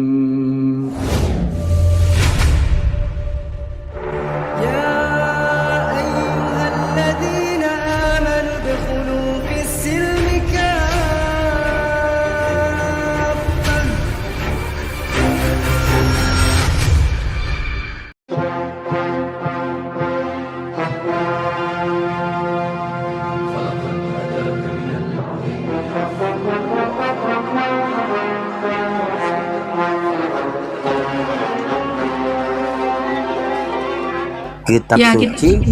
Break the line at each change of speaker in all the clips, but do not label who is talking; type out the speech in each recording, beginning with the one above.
Bismillahirrahmanirrahim.
يا أيها الذين آمنوا ادخلوا في السلم كافة.
Kitab
Ya,
suci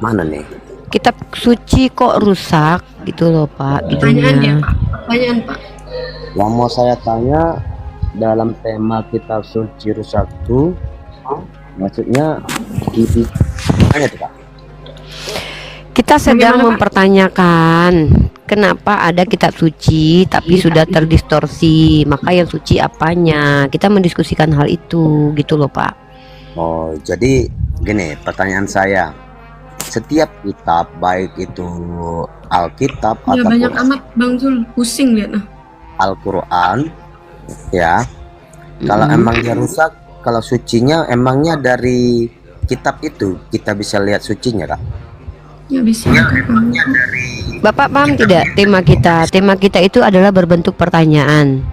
mana nih?
Kitab suci kok rusak gitu loh Pak
pertanyaan ya
judulnya.
Pak. Pertanyaan Pak.
Yang mau saya tanya dalam tema kitab suci rusak itu maksudnya gimana tuh Kak?
Kita sedang
Bagaimana, Pak?
mempertanyakan kenapa ada kitab suci tapi sudah terdistorsi. Maka yang suci apanya? Kita mendiskusikan hal itu gitu loh Pak.
Oh, jadi gini pertanyaan saya. Setiap kitab baik itu Alkitab
Ya banyak
ataupun
amat Bang Zul, pusing lihat nah.
Al-Quran ya, kalau emang dia rusak, kalau sucinya emangnya dari kitab itu kita bisa lihat sucinya Kak?
Ya bisa.
Bapak paham tidak tema kita? Tema kita itu adalah berbentuk pertanyaan.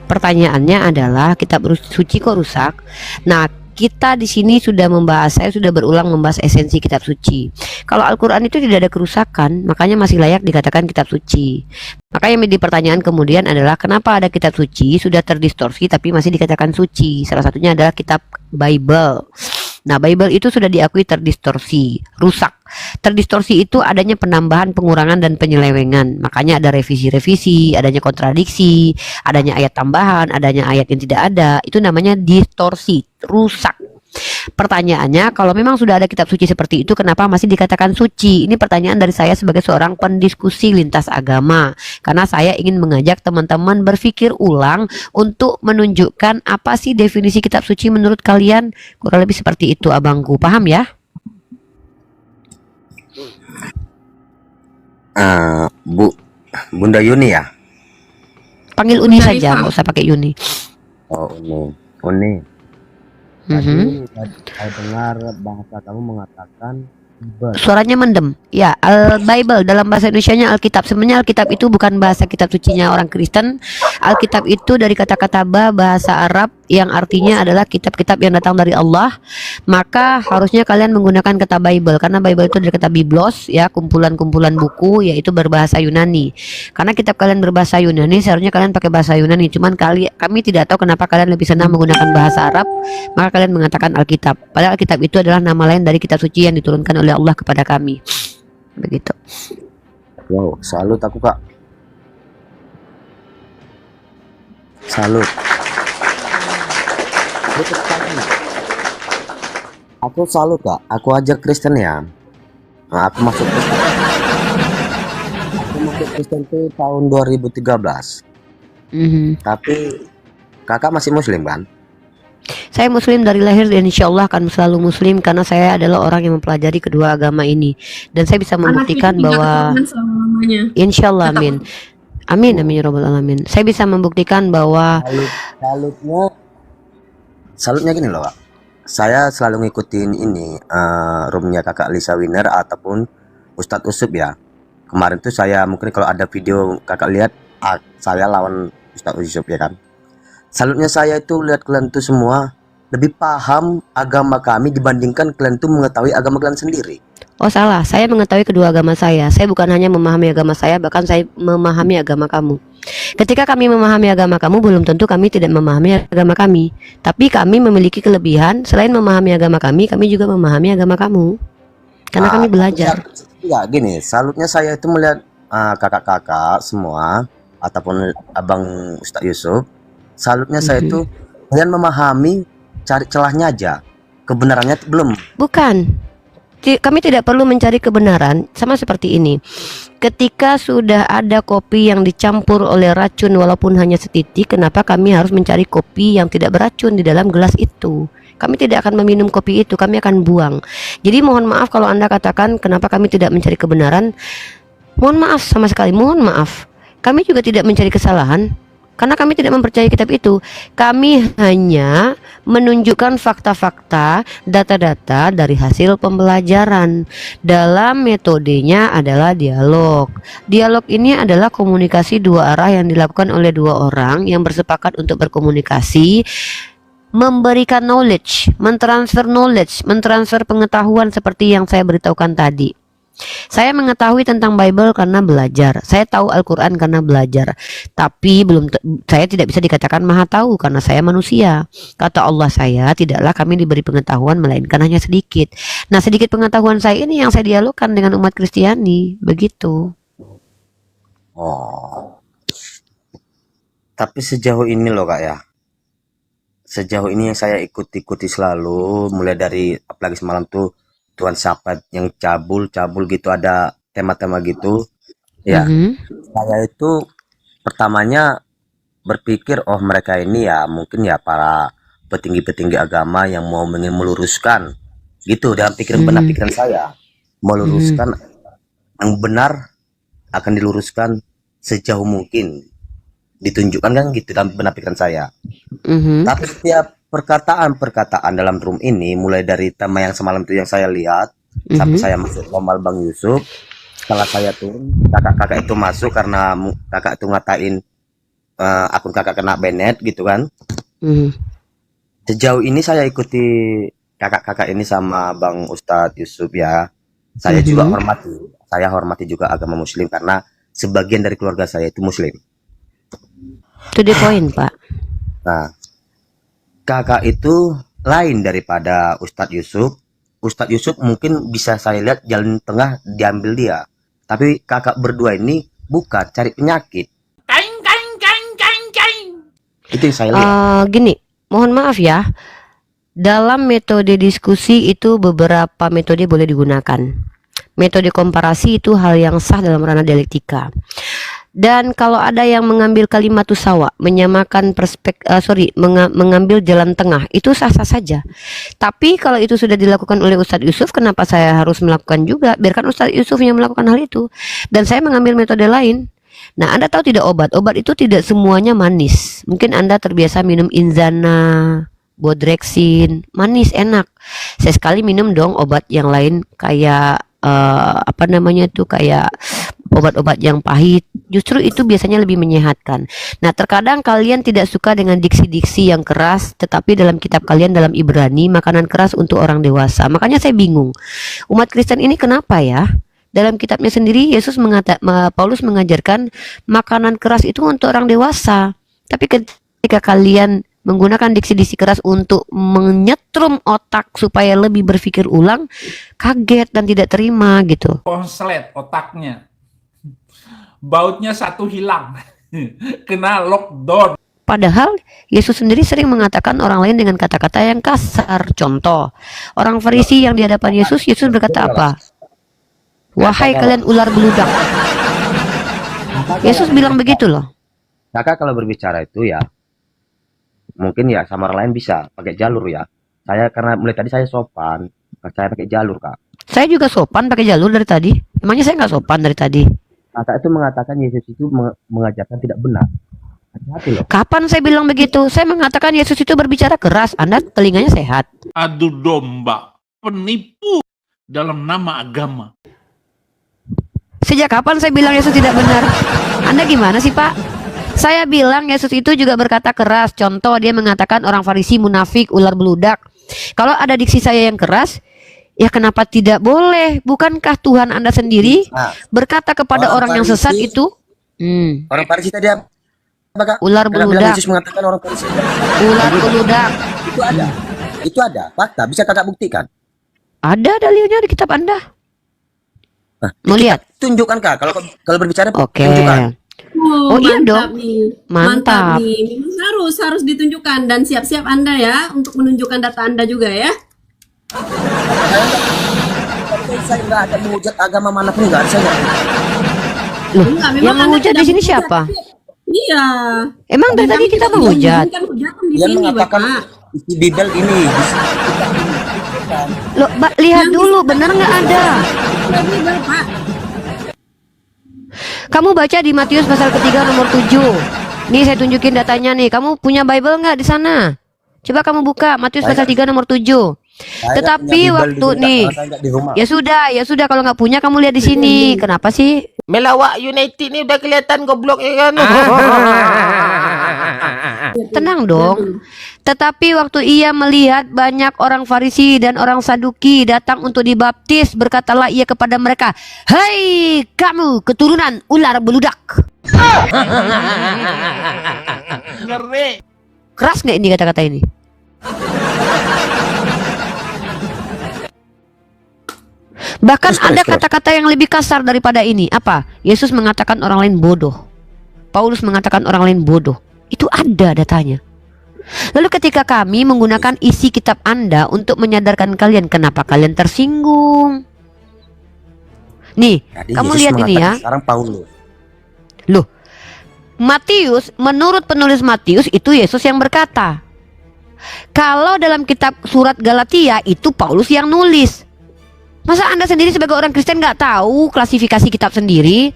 Pertanyaannya adalah kitab suci kok rusak? Nah, kita di sini sudah membahas, saya sudah berulang membahas esensi kitab suci. Kalau Al-Quran itu tidak ada kerusakan, makanya masih layak dikatakan kitab suci. Maka yang menjadi pertanyaan kemudian adalah kenapa ada kitab suci sudah terdistorsi tapi masih dikatakan suci? Salah satunya adalah kitab Bible. Nah, Bible itu sudah diakui terdistorsi, rusak. Terdistorsi itu adanya penambahan, pengurangan, dan penyelewengan. Makanya ada revisi-revisi, adanya kontradiksi, adanya ayat tambahan, adanya ayat yang tidak ada. Itu namanya distorsi, rusak. Pertanyaannya, kalau memang sudah ada kitab suci seperti itu, kenapa masih dikatakan suci? Ini pertanyaan dari saya sebagai seorang pendiskusi lintas agama. Karena saya ingin mengajak teman-teman berpikir ulang untuk menunjukkan apa sih definisi kitab suci menurut kalian. Kurang lebih seperti itu abangku, paham ya?
Bunda Yuni ya?
Panggil Uni
Bunda
saja,
Rifa.
nggak usah pakai Yuni.
Oh, Uni.
Mhm.
Tadi saya dengar bahasa kamu mengatakan Bible.
Suaranya mendem. Ya, Bible dalam bahasa Indonesianya Alkitab. Sebenarnya Alkitab itu bukan bahasa kitab sucinya orang Kristen. Alkitab itu dari kata-kata bahasa Arab yang artinya adalah kitab-kitab yang datang dari Allah. Maka harusnya kalian menggunakan kata Bible karena Bible itu dari kata Biblos ya, kumpulan-kumpulan buku yaitu berbahasa Yunani. Karena kitab kalian berbahasa Yunani, seharusnya kalian pakai bahasa Yunani. Cuman kami tidak tahu kenapa kalian lebih senang menggunakan bahasa Arab, maka kalian mengatakan Alkitab. Padahal Alkitab itu adalah nama lain dari kitab suci yang diturunkan oleh Allah kepada kami. Begitu.
Wow, salut aku Kak. Salut. Aku salut Kak. Aku aja Kristen ya. Nah, aku masuk Kristen tuh tahun 2013. Tapi kakak masih Muslim kan?
Saya Muslim dari lahir dan insya Allah akan selalu Muslim karena saya adalah orang yang mempelajari kedua agama ini dan saya bisa membuktikan
Anak itu
bahwa
tidak keturunan selama-lamanya.
insya Allah amin. Amin amin ya rabbal alamin. Saya bisa membuktikan bahwa
Salutnya gini loh Kak. Saya selalu ngikutin ini roomnya kakak Lisa Winner ataupun Ustadz Usub ya. Kemarin tuh saya mungkin kalau ada video kakak lihat saya lawan Ustadz Usub ya kan. Salutnya saya itu lihat kalian tuh semua lebih paham agama kami dibandingkan kalian tuh mengetahui agama kalian sendiri.
oh salah, saya mengetahui kedua agama saya. Saya bukan hanya memahami agama saya, bahkan saya memahami agama kamu. Ketika kami memahami agama kamu, belum tentu kami tidak memahami agama kami. Tapi kami memiliki kelebihan, selain memahami agama kami juga memahami agama kamu. Karena kami belajar.
Ya gini, salutnya saya itu melihat kakak-kakak semua ataupun abang Ustadz Yusuf. Salutnya saya itu kalian memahami, cari celahnya aja, kebenarannya belum.
Bukan. Kami tidak perlu mencari kebenaran. Sama seperti ini. Ketika sudah ada kopi yang dicampur oleh racun walaupun hanya setitik, kenapa kami harus mencari kopi yang tidak beracun di dalam gelas itu? Kami tidak akan meminum kopi itu, kami akan buang. Jadi mohon maaf kalau Anda katakan kenapa kami tidak mencari kebenaran. Mohon maaf sama sekali, mohon maaf. Kami juga tidak mencari kesalahan karena kami tidak mempercayai kitab itu. Kami hanya menunjukkan fakta-fakta, data-data dari hasil pembelajaran. Dalam metodenya adalah dialog. Dialog ini adalah komunikasi dua arah yang dilakukan oleh dua orang yang bersepakat untuk berkomunikasi, memberikan knowledge, mentransfer pengetahuan seperti yang saya beritahukan tadi. Saya mengetahui tentang Bible karena belajar. Saya tahu Al-Quran karena belajar. Tapi saya tidak bisa dikatakan maha tahu karena saya manusia. Kata Allah saya, tidaklah kami diberi pengetahuan melainkan hanya sedikit. Nah, sedikit pengetahuan saya ini yang saya dialogkan dengan umat Kristiani. Begitu.
Oh. Tapi sejauh ini loh Kak ya. Sejauh ini yang saya ikuti selalu, mulai dari apalagi semalam tuh Tuhan siapa yang cabul gitu, ada tema-tema gitu ya. Saya itu pertamanya berpikir oh mereka ini ya mungkin ya para petinggi-petinggi agama yang mau ingin meluruskan gitu dalam benak pikiran saya, meluruskan yang benar akan diluruskan sejauh mungkin, ditunjukkan kan gitu dalam benak pikiran saya. Tapi setiap perkataan dalam room ini, mulai dari tema yang semalam itu yang saya lihat sampai saya masuk Romal Bang Yusuf, setelah saya turun kakak-kakak itu masuk karena kakak itu ngatain akun kakak kena Bennett gitu kan. Sejauh ini saya ikuti kakak-kakak ini sama Bang Ustadz Yusuf ya, saya juga hormati juga agama Muslim karena sebagian dari keluarga saya itu Muslim.
To the point, Pak.
Nah, kakak itu lain daripada Ustadz Yusuf. Ustadz Yusuf mungkin bisa saya lihat jalan tengah diambil dia. Tapi kakak berdua ini bukan cari penyakit. Itu yang saya lihat.
Gini, mohon maaf ya. Dalam metode diskusi itu beberapa metode boleh digunakan. Metode komparasi itu hal yang sah dalam ranah dialektika. Dan kalau ada yang mengambil kalimat sawa, menyamakan mengambil jalan tengah, itu sah-sah saja. Tapi kalau itu sudah dilakukan oleh Ustadz Yusuf, kenapa saya harus melakukan juga? Biarkan Ustadz Yusuf yang melakukan hal itu. Dan saya mengambil metode lain. Nah, Anda tahu tidak obat itu tidak semuanya manis. Mungkin Anda terbiasa minum Inzana, Bodrexin, manis, enak. Saya sekali minum dong obat yang lain kayak kayak obat-obat yang pahit. Justru itu biasanya lebih menyehatkan. Nah, terkadang kalian tidak suka dengan diksi-diksi yang keras, tetapi dalam kitab kalian dalam Ibrani makanan keras untuk orang dewasa. Makanya saya bingung. Umat Kristen ini kenapa ya? Dalam kitabnya sendiri Paulus mengajarkan makanan keras itu untuk orang dewasa. Tapi ketika kalian menggunakan diksi-diksi keras untuk menyetrum otak supaya lebih berpikir ulang, kaget dan tidak terima gitu.
Konslet otaknya. Bautnya satu hilang. Kena lockdown.
Padahal Yesus sendiri sering mengatakan orang lain dengan kata-kata yang kasar. Contoh, orang Farisi yang di hadapan Yesus berkata apa? Wahai kalian ular beludak. Yesus bilang begitu loh.
Kakak kalau berbicara itu ya mungkin ya sama orang lain bisa pakai jalur ya. Saya karena mulai tadi saya sopan, saya pakai jalur Kak.
Saya juga sopan pakai jalur dari tadi. Emangnya saya nggak sopan dari tadi?
Kakak itu mengatakan Yesus itu mengajarkan tidak benar. Hati-hati loh.
Kapan saya bilang begitu? Saya mengatakan Yesus itu berbicara keras. Anda telinganya sehat.
Adu domba, penipu dalam nama agama.
Sejak kapan saya bilang Yesus tidak benar? Anda gimana sih Pak? Saya bilang Yesus itu juga berkata keras. Contoh, dia mengatakan orang Farisi munafik, ular beludak. Kalau ada diksi saya yang keras, ya kenapa tidak boleh? Bukankah Tuhan Anda sendiri berkata kepada orang yang sesat itu?
Orang Farisi tadi apa Kak?
Ular beludak.
Yesus mengatakan orang Farisi.
Ular beludak.
Itu ada. Fakta. Bisa Kakak buktikan?
Ada dalilnya di kitab Anda. Mau lihat?
Tunjukkan Kak. Kalau berbicara
Oke.
tunjukkan.
Oh iya dong.
Nih.
Mantap.
Nih. Memang harus ditunjukkan dan siap-siap Anda ya untuk menunjukkan data Anda juga ya.
Saya nggak ada menghujat agama manapun, nggak ada saya.
Loh,
Enggak, memang
yang
Anda
menghujat
tidak
di sini
menghujat,
siapa?
Iya.
Emang dari tadi kita menghujat?
Bukan hujatan di
Dia
sini,
mengatakan
Bapak.
isi Bible ini.
Loh, lihat dulu, benar nggak ada?
Bible, Pak.
Kamu baca di Matius pasal ketiga nomor 7. Nih saya tunjukin datanya nih. Kamu punya Bible nggak di sana? Coba kamu buka Matius pasal 3 nomor 7.
Saya
Tetapi
punya Bible
waktu
di rumah,
nih,
kalau saya nggak di rumah.
ya sudah kalau nggak punya kamu lihat di sini. Kenapa sih?
Melawak United ni udah kelihatan goblok ya kan.
Tenang dong. Tetapi waktu ia melihat banyak orang Farisi dan orang Saduki datang untuk dibaptis, berkatalah ia kepada mereka, "Hai kamu keturunan ular beludak."
Ngeri.
Keras nggak ini kata-kata ini? Bahkan ada kata-kata yang lebih kasar daripada ini. Apa? Yesus mengatakan orang lain bodoh. Paulus mengatakan orang lain bodoh. Itu ada datanya. Lalu ketika kami menggunakan isi kitab Anda untuk menyadarkan kalian, kenapa kalian tersinggung? Nih,
Jadi
kamu
Yesus
lihat ini
mengatakan
ya.
Sekarang Paulus.
Loh, Matius, menurut penulis Matius itu Yesus yang berkata. Kalau dalam kitab surat Galatia itu Paulus yang nulis. Masa Anda sendiri sebagai orang Kristen nggak tahu klasifikasi kitab sendiri?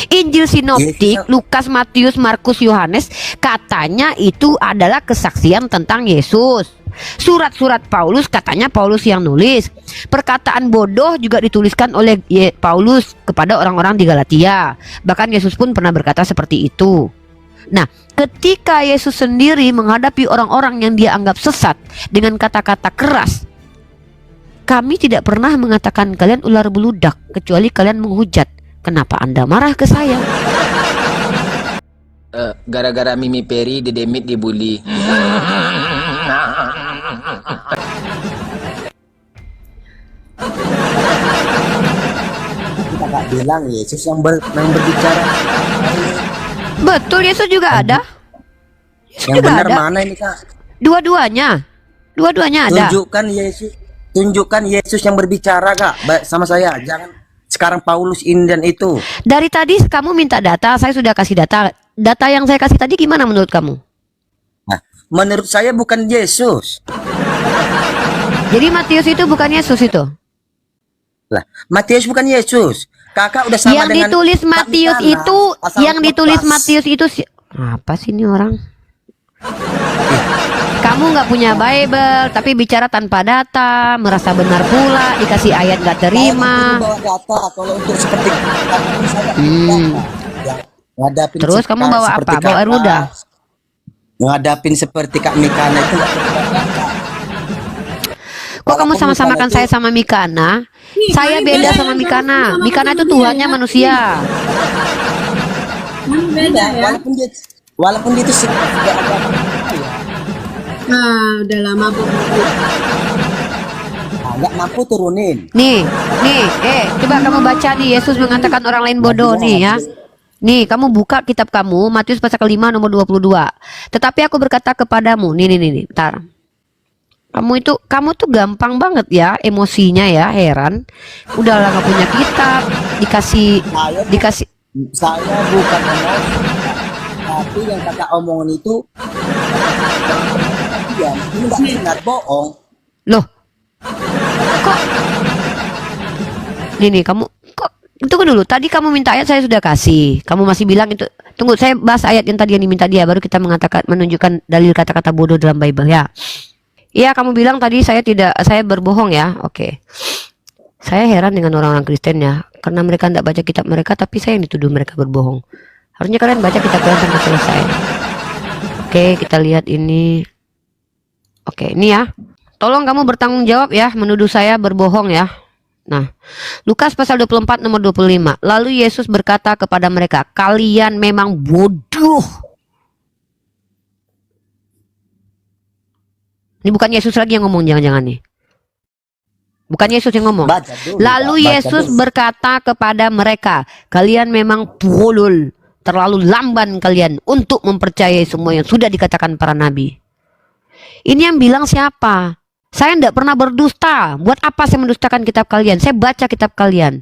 Injil sinoptik, Lukas, Matius, Markus, Yohanes, katanya itu adalah kesaksian tentang Yesus. Surat-surat Paulus katanya Paulus yang nulis. Perkataan bodoh juga dituliskan oleh Paulus kepada orang-orang di Galatia. Bahkan Yesus pun pernah berkata seperti itu. Nah, ketika Yesus sendiri menghadapi orang-orang yang dia anggap sesat dengan kata-kata keras, kami tidak pernah mengatakan kalian ular beludak kecuali kalian menghujat. Kenapa Anda marah ke saya?
Gara-gara Mimi Peri didemit dibully.
Kita nggak bilang Yesus yang berbicara.
Betul, Yesus juga ada. Yesus
Yang
juga
benar
ada.
mana ini Kak?
Dua-duanya ada.
Tunjukkan Yesus yang berbicara Kak. Sama saya. Jangan sekarang Paulus ini dan itu.
Dari tadi kamu minta data, saya sudah kasih data. Data yang saya kasih tadi gimana menurut kamu?
Nah, menurut saya bukan Yesus.
Jadi Matius itu bukan Yesus itu.
Lah, Matius bukan Yesus. Kakak udah sama
Yang
dengan
ditulis Matius
Kak Mikana,
itu,
asal
yang ditulis
lepas.
Matius itu apa sih ini orang? Kamu nggak punya Bible, tapi bicara tanpa data, merasa benar pula, dikasih ayat nggak terima.
Saya bawa data kalau untuk seperti saya ngadapin
Terus kamu bawa
seperti
apa? Bawa
kakak,
Ruda?
ngadapin seperti Kak Mikana itu nggak perlu data.
Kok kamu
Walaupun
sama-samakan
Mikana
saya sama Mikana?
Nih,
Saya
kami
beda
beda
sama
ya,
Mikana.
sama
Mikana itu
dia
Tuhannya
ya.
manusia.
Kami beda ya.
Walaupun dia itu nggak ada
Nah, udah lama bu.
nggak mampu turunin.
Nih, coba kamu baca nih, Yesus mengatakan orang lain bodoh nih ya. Nih, kamu buka kitab kamu, Matius pasal 5 nomor 22. Tetapi aku berkata kepadamu, nih, bentar. Kamu tuh gampang banget ya emosinya ya, heran. Udah lah nggak punya kitab, dikasih.
Saya bukan emosi, tapi yang kakak omongin itu ini nggak benar, bohong.
Loh, kok? Nih, kamu kok? Tunggu dulu. Tadi kamu minta ayat, saya sudah kasih. Kamu masih bilang itu. Tunggu, saya bahas ayat yang tadi yang diminta dia. Baru kita menunjukkan dalil kata-kata bodoh dalam Bible ya. Iya, kamu bilang tadi saya berbohong ya. Oke. Saya heran dengan orang-orang Kristen ya, karena mereka tidak baca kitab mereka, tapi saya yang dituduh mereka berbohong. Harusnya kalian baca kitab kalian sampai selesai. Oke, kita lihat ini. Oke, ini ya. Tolong kamu bertanggung jawab ya, menuduh saya berbohong ya. Nah, Lukas pasal 24 nomor 25. Lalu Yesus berkata kepada mereka, kalian memang bodoh. Ini bukan Yesus lagi yang ngomong, jangan-jangan nih. Bukan Yesus yang ngomong.
Baca dulu,
Lalu
baca
Yesus
dulu.
berkata kepada mereka, kalian memang tolol, terlalu lamban kalian untuk mempercayai semua yang sudah dikatakan para nabi. Ini yang bilang siapa? Saya tidak pernah berdusta. Buat apa saya mendustakan kitab kalian? Saya baca kitab kalian.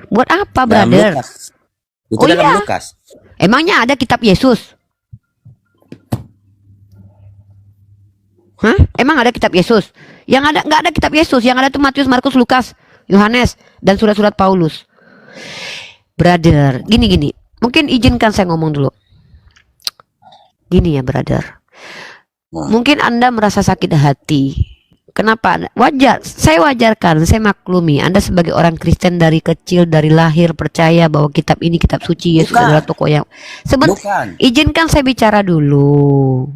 Buat apa,
Dalam
brother?
Lukas. Itu
Oh
dalam
iya.
Lukas.
Emangnya ada kitab Yesus? Hah? Emang ada kitab Yesus? Yang ada nggak ada kitab Yesus. Yang ada tuh Matius, Markus, Lukas, Yohanes, dan surat-surat Paulus. Brother, gini. Mungkin izinkan saya ngomong dulu. Gini ya, brother. Mungkin Anda merasa sakit hati. Kenapa? Wajar, saya wajarkan, saya maklumi. Anda sebagai orang Kristen dari kecil, dari lahir percaya bahwa kitab ini kitab suci, Yesus
Bukan.
adalah tokoh yang
Bukan.
izinkan saya bicara dulu.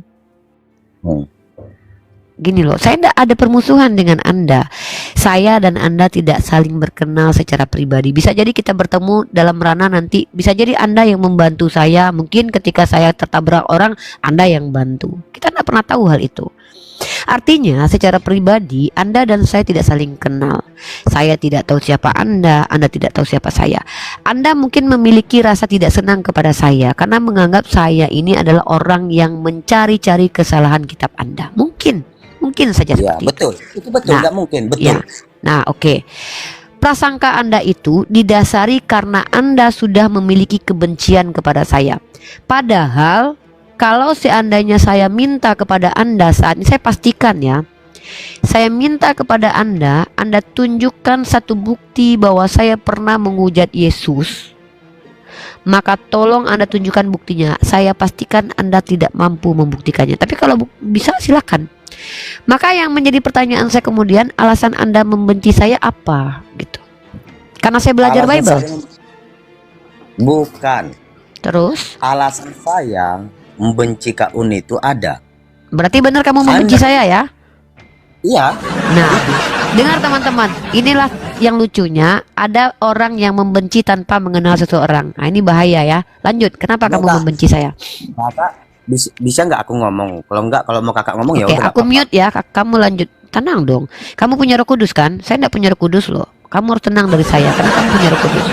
Gini loh, saya tidak ada permusuhan dengan Anda. Saya dan Anda tidak saling berkenal secara pribadi. Bisa jadi kita bertemu dalam ranah nanti. Bisa jadi Anda yang membantu saya. Mungkin ketika saya tertabrak orang, Anda yang bantu. Kita tidak pernah tahu hal itu. Artinya secara pribadi Anda dan saya tidak saling kenal. Saya tidak tahu siapa Anda tidak tahu siapa saya. Anda mungkin memiliki rasa tidak senang kepada saya karena menganggap saya ini adalah orang yang mencari-cari kesalahan kitab Anda. Mungkin saja
Ya,
seperti
betul. Itu betul,
Nah,
nggak mungkin, betul.
Ya. Nah, oke. Prasangka Anda itu didasari karena Anda sudah memiliki kebencian kepada saya. Padahal kalau seandainya saya minta kepada Anda saat ini, saya pastikan ya, saya minta kepada Anda tunjukkan satu bukti bahwa saya pernah menghujat Yesus. Maka tolong Anda tunjukkan buktinya. Saya pastikan Anda tidak mampu membuktikannya. Tapi kalau bisa silakan. Maka yang menjadi pertanyaan saya kemudian, alasan Anda membenci saya apa gitu? Karena saya belajar
Alasan
Bible.
Bukan.
Terus
Alasan saya membenci Kak Uni itu ada.
berarti benar kamu membenci saya ya?
Iya.
Nah, dengar teman-teman, inilah yang lucunya, ada orang yang membenci tanpa mengenal seseorang. Nah, ini bahaya ya. Lanjut, kenapa kamu
Enggak.
membenci saya?
Kakak bisa nggak aku ngomong? Kalau mau kakak ngomong ya
Oke,
udah.
aku mute ya. Kamu lanjut. Tenang dong. Kamu punya Roh Kudus kan? Saya tidak punya Roh Kudus loh. Kamu harus tenang dari saya karena kamu punya Roh Kudus.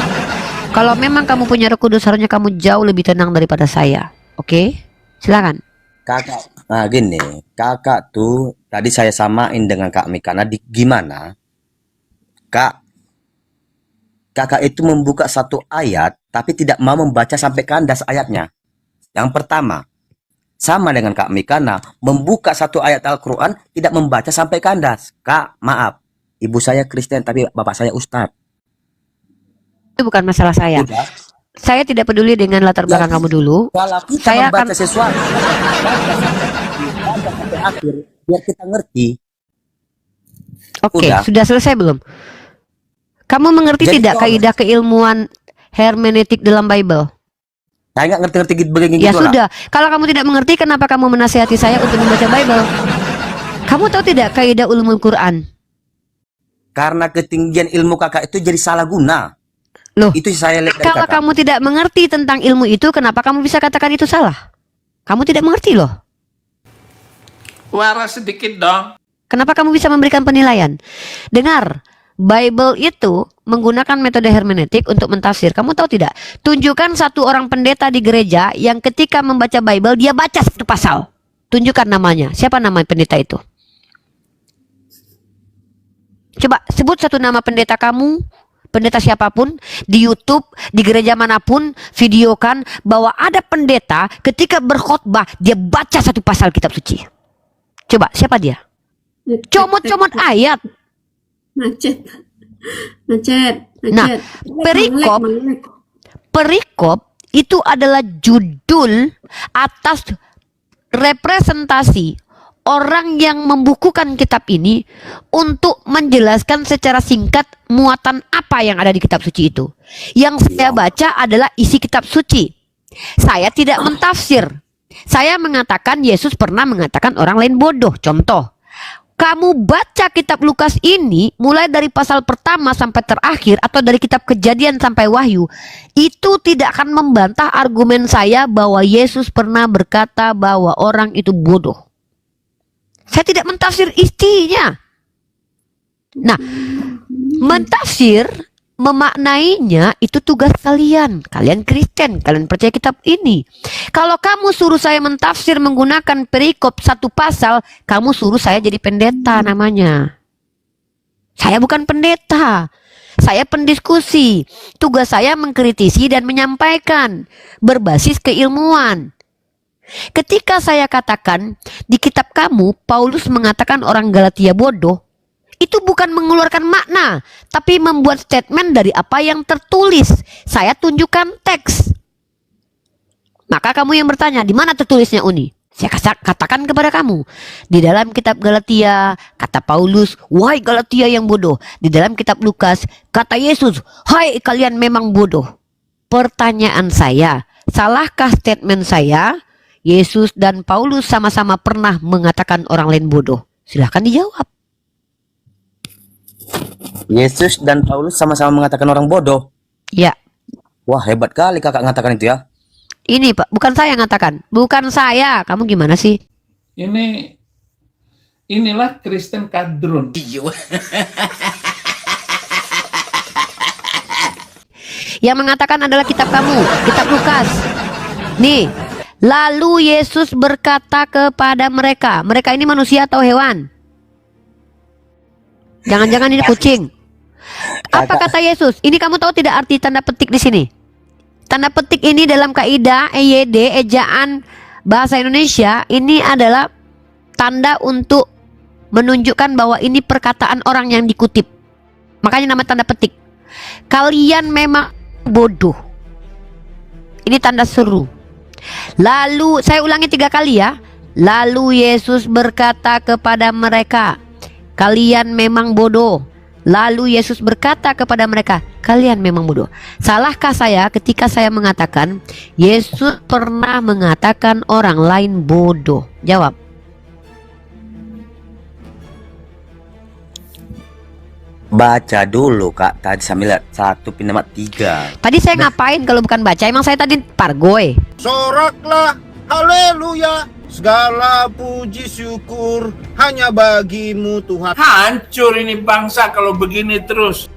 Kalau memang kamu punya Roh Kudus, harusnya kamu jauh lebih tenang daripada saya. Oke? Silakan.
Kakak, nah gini, kakak tuh tadi saya samain dengan Kak Mikana di gimana? Kakak itu membuka satu ayat tapi tidak mau membaca sampai kandas ayatnya. Yang pertama, sama dengan Kak Mikana, membuka satu ayat Al-Quran tidak membaca sampai kandas. Kak, maaf, ibu saya Kristen tapi bapak saya Ustadz.
Itu bukan masalah saya.
Udah.
Saya tidak peduli dengan latar belakang kamu dulu.
Kalau kita
Saya
membaca
akan-
sesuatu, baca sampai akhir, biar kita ngerti.
Oke,
Udah.
sudah selesai belum? Kamu mengerti
Jadi
tidak
kalau-
kaidah keilmuan hermeneutik dalam Bible?
Saya nggak ngerti-ngerti begini
Ya
gitu lah.
sudah, kalau kamu tidak mengerti, kenapa kamu menasihati saya untuk membaca Bible? Kamu tahu tidak kaidah ulumul Quran?
Karena ketinggian ilmu kakak itu jadi salah guna.
Loh,
Itu saya lihat dari
kalau
kakak.
kamu tidak mengerti tentang ilmu itu, kenapa kamu bisa katakan itu salah? Kamu tidak mengerti loh.
Waras sedikit dong.
Kenapa kamu bisa memberikan penilaian? Dengar, Bible itu menggunakan metode hermeneutik untuk mentafsir. Kamu tahu tidak? Tunjukkan satu orang pendeta di gereja yang ketika membaca Bible, dia baca satu pasal. Tunjukkan namanya. Siapa nama pendeta itu? Coba sebut satu nama pendeta kamu, pendeta siapapun, di YouTube, di gereja manapun, videokan bahwa ada pendeta ketika berkhotbah, dia baca satu pasal kitab suci. Coba, siapa dia? Comot-comot ayat.
Macet.
Nah, perikop. Perikop itu adalah judul atas representasi orang yang membukukan kitab ini untuk menjelaskan secara singkat muatan apa yang ada di kitab suci itu. Yang saya baca adalah isi kitab suci. Saya tidak mentafsir. Saya mengatakan Yesus pernah mengatakan orang lain bodoh. Contoh, kamu baca kitab Lukas ini mulai dari pasal pertama sampai terakhir atau dari kitab Kejadian sampai Wahyu, itu tidak akan membantah argumen saya bahwa Yesus pernah berkata bahwa orang itu bodoh. Saya tidak mentafsir istinya. Nah, mentafsir, memaknainya itu tugas kalian. Kalian Kristen, kalian percaya kitab ini. Kalau kamu suruh saya mentafsir menggunakan perikop satu pasal, kamu suruh saya jadi pendeta namanya. Saya bukan pendeta. Saya pendiskusi. Tugas saya mengkritisi dan menyampaikan berbasis keilmuan. Ketika saya katakan di kitab kamu Paulus mengatakan orang Galatia bodoh, Itu bukan mengeluarkan makna, tapi membuat statement dari apa yang tertulis. Saya tunjukkan teks. Maka kamu yang bertanya, di mana tertulisnya Uni? Saya katakan kepada kamu, di dalam kitab Galatia, kata Paulus, wahai Galatia yang bodoh. Di dalam kitab Lukas, kata Yesus, hai kalian memang bodoh. Pertanyaan saya, salahkah statement saya? Yesus dan Paulus sama-sama pernah mengatakan orang lain bodoh. Silahkan dijawab.
Yesus dan Paulus sama-sama mengatakan orang bodoh.
Ya.
Wah, hebat kali kakak mengatakan itu ya.
Ini Pak, bukan saya yang ngatakan. Bukan saya. Kamu gimana sih?
Inilah Kristen kadrun.
Yang mengatakan adalah kitab kamu, kitab Lukas. Nih, lalu Yesus berkata kepada mereka. Mereka ini manusia atau hewan? Jangan-jangan ini kucing. Apa kata Yesus? Ini kamu tahu tidak arti tanda petik di sini? Tanda petik ini dalam kaidah EYD, ejaan bahasa Indonesia, ini adalah tanda untuk menunjukkan bahwa ini perkataan orang yang dikutip. Makanya nama tanda petik. Kalian memang bodoh. Ini tanda seru. Lalu, saya ulangi 3 kali ya. Lalu Yesus berkata kepada mereka, kalian memang bodoh. Lalu Yesus berkata kepada mereka, kalian memang bodoh. Salahkah saya ketika saya mengatakan Yesus pernah mengatakan orang lain bodoh? Jawab.
Baca dulu kak, tadi sambil lihat 1 3.
Tadi saya ngapain kalau bukan baca? Emang saya tadi pargoy.
Soraklah, haleluya, segala puji syukur hanya bagimu Tuhan.
Hancur ini bangsa kalau begini terus.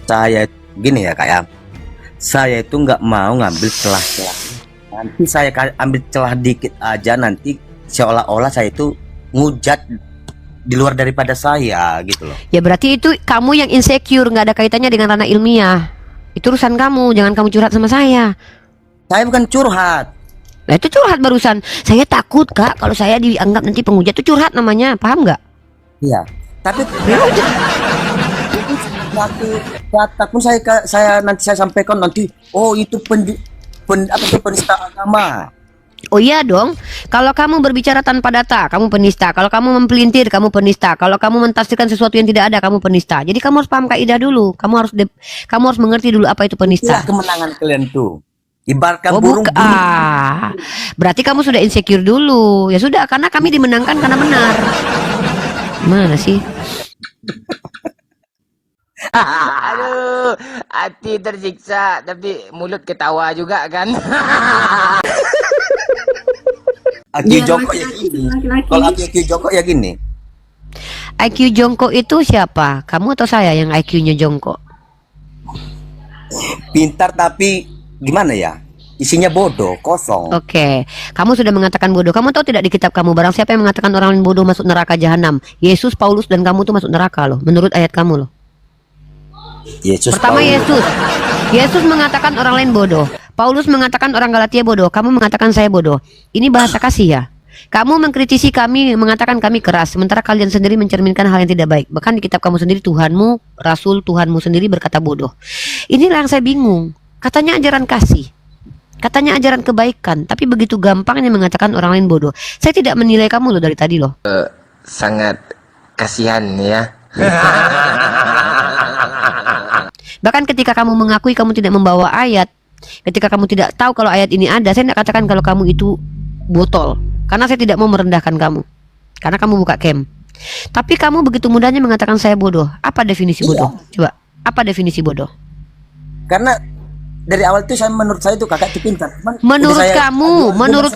Saya gini ya kak ya, saya itu nggak mau ngambil celah-celah. Nanti saya ambil celah dikit aja, nanti seolah-olah saya itu ngujat di luar daripada saya gitu loh.
Ya berarti itu kamu yang insecure, nggak ada kaitannya dengan ranah ilmiah. Itu urusan kamu, jangan kamu curhat sama saya.
Saya bukan curhat.
Nah itu curhat barusan. Saya takut kak kalau saya dianggap nanti penghujat. Itu curhat namanya, paham nggak?
Iya. Tapi kata pun saya nanti saya sampaikan nanti. Oh itu penista agama.
Oh iya dong. Kalau kamu berbicara tanpa data, kamu penista. Kalau kamu mempelintir, kamu penista. Kalau kamu mentafsirkan sesuatu yang tidak ada, kamu penista. Jadi kamu harus paham kaidah dulu. Kamu harus mengerti dulu apa itu penista.
Itulah kemenangan kalian tuh. Ibaratkan
Oh
burung.
berarti kamu sudah insecure dulu. Ya sudah, karena kami dimenangkan karena benar. Mana sih?
Aduh, hati tersiksa tapi mulut ketawa juga kan.
Aki
Iya,
Joko ya
laki-laki,
gini.
laki-laki.
Kalau Aki Joko ya gini.
IQ jongkok itu siapa? Kamu atau saya yang IQ-nya jongkok?
Pintar tapi gimana ya? Isinya bodoh, kosong.
Oke, kamu sudah mengatakan bodoh. Kamu tahu tidak di kitab kamu barang siapa yang mengatakan orang lain bodoh masuk neraka jahanam? Yesus, Paulus dan kamu tuh masuk neraka loh. Menurut ayat kamu loh.
Yesus
Pertama
Paulus.
Yesus mengatakan orang lain bodoh. Paulus mengatakan orang Galatia bodoh. Kamu mengatakan saya bodoh. Ini bahasa kasih ya. Kamu mengkritisi kami, mengatakan kami keras, sementara kalian sendiri mencerminkan hal yang tidak baik. Bahkan di kitab kamu sendiri Tuhanmu, Rasul Tuhanmu sendiri berkata bodoh. Inilah yang saya bingung. Katanya ajaran kasih, katanya ajaran kebaikan, tapi begitu gampangnya mengatakan orang lain bodoh. Saya tidak menilai kamu loh dari tadi loh.
Sangat kasihan ya.
Bahkan ketika kamu mengakui kamu tidak membawa ayat, ketika kamu tidak tahu kalau ayat ini ada, saya tidak katakan kalau kamu itu botol, karena saya tidak mau merendahkan kamu, karena kamu buka camp. Tapi kamu begitu mudahnya mengatakan saya bodoh. Apa definisi bodoh? Coba, apa definisi bodoh?
Karena dari awal itu menurut saya itu kakak itu pintar.
Menurut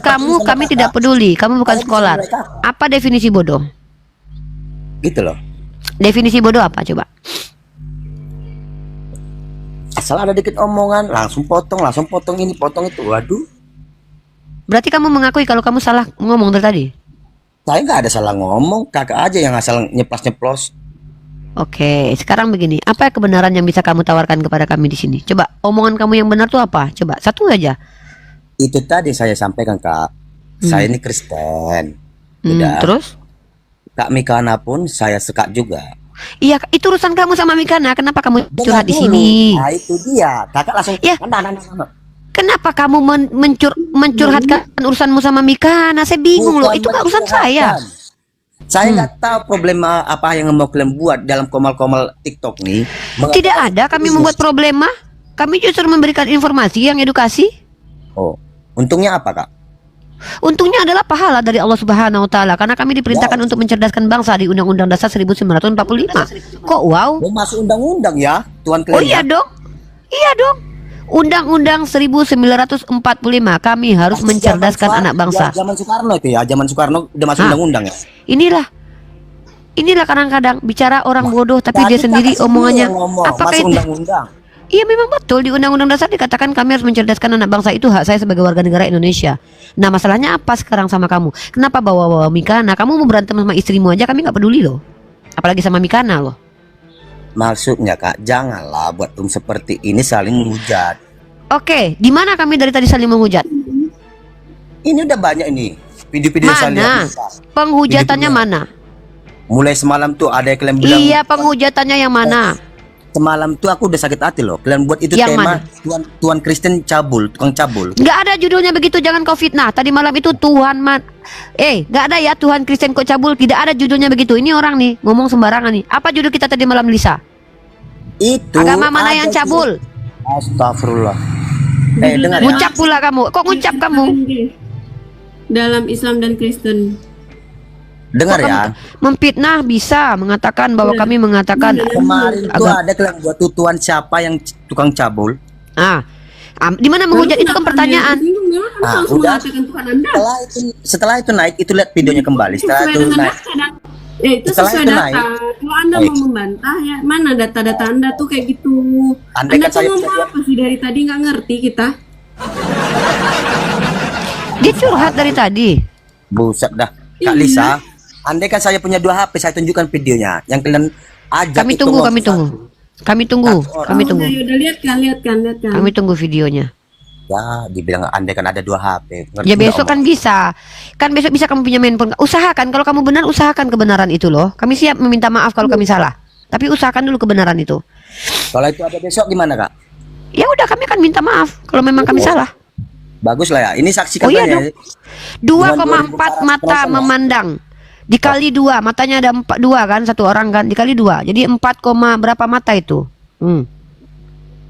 kamu kami tidak peduli. Kamu bukan sekolah. Apa definisi bodoh?
Gitu loh.
Definisi bodoh apa coba?
Asal ada dikit omongan langsung potong ini, potong itu. Waduh.
Berarti kamu mengakui kalau kamu salah ngomong dari tadi?
Saya nggak ada salah ngomong, kakak aja yang asal nyeplos.
Oke, sekarang begini, apa kebenaran yang bisa kamu tawarkan kepada kami di sini? Coba, omongan kamu yang benar tuh apa? Coba, satu aja.
Itu tadi saya sampaikan kak. Saya ini Kristen. Udah.
Terus?
Kak Mikana pun saya sekat juga.
Iya, itu urusan kamu sama Mikana. Kenapa kamu
Dengar
curhat di
dulu.
sini?
Nah, itu dia. Kakak langsung.
Ya.
Nah.
Kenapa kamu mencurhatkan urusanmu sama Mikana? Saya bingung loh. Itu nggak urusan saya.
Saya nggak tahu problema apa yang mau kalian buat dalam komal-komal TikTok nih.
Tidak ada kami membuat problema. Kami justru memberikan informasi yang edukasi.
Oh, untungnya apa, Kak?
Untungnya adalah pahala dari Allah Subhanahu wa taala karena kami diperintahkan untuk mencerdaskan bangsa di Undang-Undang Dasar 1945. Kok wow?
Mau masuk undang-undang ya, Tuan
Oh
kalian.
iya dong. Iya dong. Undang-Undang 1945 kami harus mencerdaskan anak bangsa.
Zaman Soekarno itu ya, zaman Soekarno udah masuk
Hah?
undang-undang ya.
Inilah kadang-kadang bicara orang bodoh tapi dia sendiri omongannya apa
masuk
kayak
undang-undang.
Iya memang betul di Undang-Undang Dasar dikatakan kami harus mencerdaskan anak bangsa, itu hak saya sebagai warga negara Indonesia. Nah masalahnya apa sekarang sama kamu? Kenapa bawa-bawa Mikana? Kamu mau berantem sama istrimu aja kami nggak peduli loh. Apalagi sama Mikana loh.
Maksudnya Kak, janganlah buat seperti ini saling menghujat.
Oke, di mana kami dari tadi saling menghujat?
Ini udah banyak ini video-video saya
Mana?
lihat.
Penghujatannya mana?
Mulai semalam tuh ada yang kalian bilang.
Iya, penghujatannya yang mana?
Semalam tuh aku udah sakit hati loh. Kalian buat itu
Yang
tema
mana?
Tuan Kristen cabul, tukang cabul.
Nggak ada judulnya begitu, jangan kau fitnah. Tadi malam itu nggak ada ya Tuhan Kristen kok cabul, tidak ada judulnya begitu. Ini orang nih ngomong sembarangan nih. Apa judul kita tadi malam, Lisa?
Itu
Agama mana
ada
yang cabul?
Astagfirullah. Dengar ya.
Ngucap pula kamu. Kok ngucap kamu?
Dalam Islam dan Kristen.
Dengar ya.
Memfitnah bisa mengatakan bahwa kami mengatakan
Kemarin tuh ada kalian buat tuan siapa yang tukang cabul.
di mana menghujat itu kan pertanyaan.
Harus
udah.
mengatakan Tuhan Anda.
Setelah itu naik, itu lihat videonya kembali. Setelah
Sesuai
itu
dengan
naik.
data. Itu
Setelah
sesuai
itu
data.
naik.
Kalau Anda
Baik.
mau membantah ya mana data-data Anda tuh kayak gitu.
Andai
Anda
kan
tuh
saya
ngomong
punya-
apa sih dari tadi nggak ngerti kita?
Dia curhat dari tadi.
Buset dah. Kak
Iya.
Lisa, andai kan saya punya 2 HP, saya tunjukkan videonya. Yang kalian ajak
Kami
itu
tunggu,
ngobrol.
kami tunggu. Kami tunggu.
Ya udah lihat kan.
Kami tunggu videonya.
Ya, dibilang andai kan ada 2 HP. Ngerti
Ya
nggak,
besok
Om?
kan bisa. Kan besok bisa kamu punya handphone. Usahakan kalau kamu benar, usahakan kebenaran itu loh. Kami siap meminta maaf kalau kami salah. Tapi usahakan dulu kebenaran itu.
Kalau itu ada besok gimana, Kak?
Ya udah kami akan minta maaf kalau memang kami salah.
Bagus lah ya. Ini saksi
Oh iya
katanya.
dong. 2,4 mata memandang. Dikali 2, matanya ada 2 kan, satu orang kan, dikali 2. Jadi 4, berapa mata itu?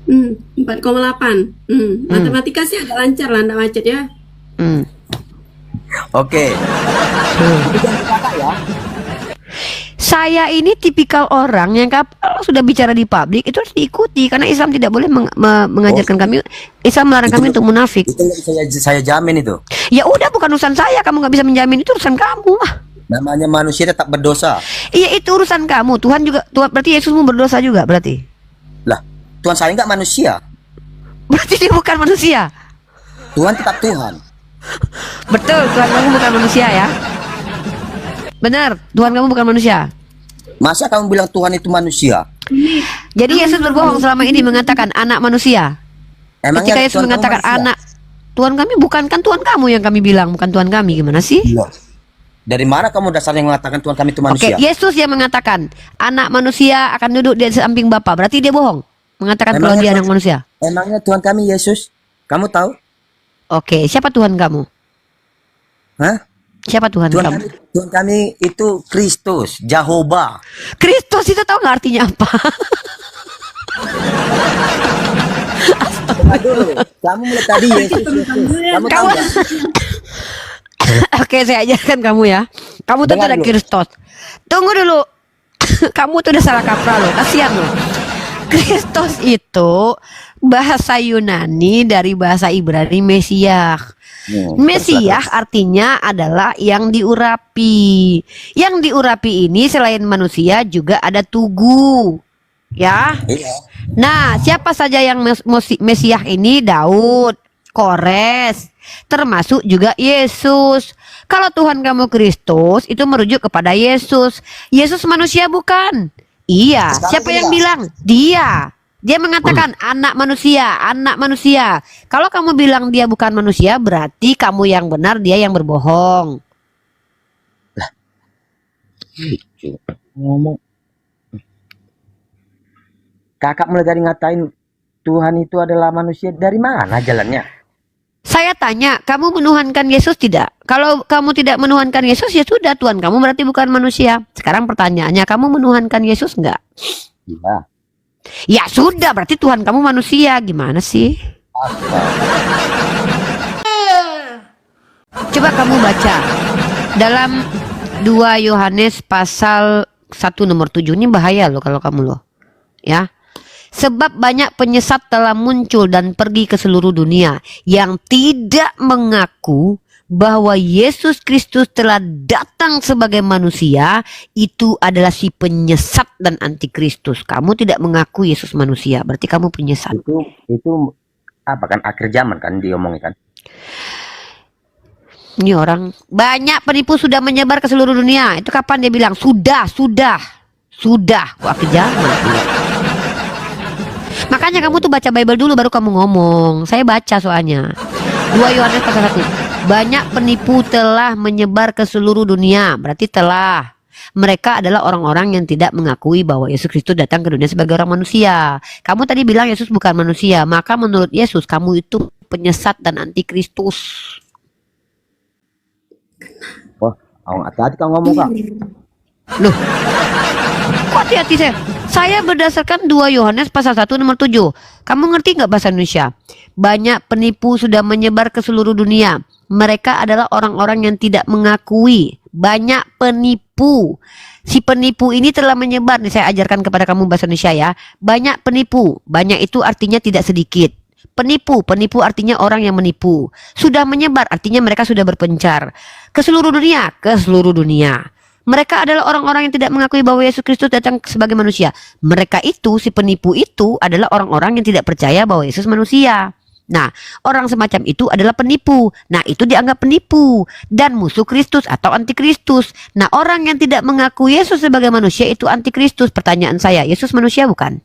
4,8. Matematika sih agak lancar lah, nggak macet ya.
Oke.
Saya ini tipikal orang yang kalau sudah bicara di publik itu harus diikuti karena Islam tidak boleh mengajarkan kami, Islam melarang kami untuk munafik.
Itu yang saya jamin itu.
Ya udah, bukan urusan saya, kamu nggak bisa menjamin, itu urusan kamu.
Namanya manusia tetap berdosa.
Iya, itu urusan kamu. Tuhan juga, berarti Yesusmu berdosa juga berarti.
Lah, Tuhan saya nggak manusia.
Berarti dia bukan manusia.
Tuhan tetap Tuhan.
Betul, Tuhan kamu bukan manusia ya. Benar, Tuhan kamu bukan manusia.
Masa kamu bilang Tuhan itu manusia?
Jadi Yesus berbohong selama ini mengatakan anak manusia.
Emangnya
Ketika Yesus
Tuhan kamu
mengatakan
manusia?
anak, Tuhan kami bukan kan Tuhan kamu yang kami bilang, bukan Tuhan kami. Gimana sih?
Loh, dari mana kamu dasarnya mengatakan Tuhan kami itu
Oke,
manusia?
Yesus yang mengatakan anak manusia akan duduk di samping Bapa. Berarti dia bohong. Mengatakan kalau dia anak manusia.
Emangnya Tuhan kami Yesus? Kamu tahu?
Oke, siapa Tuhan kamu?
Hah?
Siapa Tuhan kamu?
Tuhan kami itu Kristus, Jehovah.
Kristus itu tahu nggak artinya apa?
Aduh, kamu mulai tadi Yesus. Kamu tahu
Kamu-
nggak?
Oke, saya ajarkan kamu ya. Kamu tuh
Dengar
ada
dulu.
Kristus. Tunggu dulu. Kamu tuh udah salah kaprah loh. Kasihan loh. Kristus itu bahasa Yunani dari bahasa Ibrani Mesiah. Mesiah artinya adalah yang diurapi. Yang diurapi ini selain manusia juga ada tugu. Ya.
Iya.
Nah, siapa saja yang Mesiah ini? Daud, Kores, termasuk juga Yesus. Kalau Tuhan kamu Kristus itu merujuk kepada Yesus. Yesus manusia bukan? Iya.
Sekarang
Siapa yang
tidak.
bilang? Dia. Dia mengatakan anak manusia, anak manusia. Kalau kamu bilang dia bukan manusia, berarti kamu yang benar, dia yang berbohong.
Lucu. Ngomong. Kakak mulai dari ngatain Tuhan itu adalah manusia, dari mana jalannya?
Saya tanya, kamu menuhankan Yesus tidak? Kalau kamu tidak menuhankan Yesus, ya sudah, Tuhan kamu berarti bukan manusia. Sekarang pertanyaannya, kamu menuhankan Yesus enggak?
Iya.
Ya sudah, berarti Tuhan kamu manusia. Gimana sih? Coba kamu baca dalam 2 Yohanes pasal 1 nomor 7. Ini bahaya loh kalau kamu loh. Ya. Sebab banyak penyesat telah muncul dan pergi ke seluruh dunia yang tidak mengaku bahwa Yesus Kristus telah datang sebagai manusia. Itu adalah si penyesat dan antikristus. Kamu tidak mengaku Yesus manusia, berarti kamu penyesat.
Itu apa kan, akhir zaman kan diomongin kan?
Ini orang banyak penipu sudah menyebar ke seluruh dunia. Itu kapan dia bilang sudah. Kok akhir zaman pula. Makanya kamu tuh baca Bible dulu baru kamu ngomong. Saya baca soalnya. 2 Yohanes pasal 1. Banyak penipu telah menyebar ke seluruh dunia. Berarti telah. Mereka adalah orang-orang yang tidak mengakui bahwa Yesus Kristus datang ke dunia sebagai orang manusia. Kamu tadi bilang Yesus bukan manusia. Maka menurut Yesus kamu itu penyesat dan antikristus.
Wah, hati-hati kau ngomong Kak.
Loh, kok hati-hati saya? Saya berdasarkan 2 Yohanes pasal 1 nomor 7. Kamu ngerti nggak bahasa Indonesia? Banyak penipu sudah menyebar ke seluruh dunia. Mereka adalah orang-orang yang tidak mengakui. Banyak penipu. Si penipu ini telah menyebar. Nih saya ajarkan kepada kamu bahasa Indonesia ya. Banyak penipu. Banyak itu artinya tidak sedikit. Penipu artinya orang yang menipu. Sudah menyebar artinya mereka sudah berpencar ke seluruh dunia. Mereka adalah orang-orang yang tidak mengakui bahwa Yesus Kristus datang sebagai manusia. Mereka itu, si penipu itu adalah orang-orang yang tidak percaya bahwa Yesus manusia. Nah, orang semacam itu adalah penipu. Nah, itu dianggap penipu dan musuh Kristus atau antikristus. Nah, orang yang tidak mengaku Yesus sebagai manusia itu antikristus. Pertanyaan saya, Yesus manusia bukan?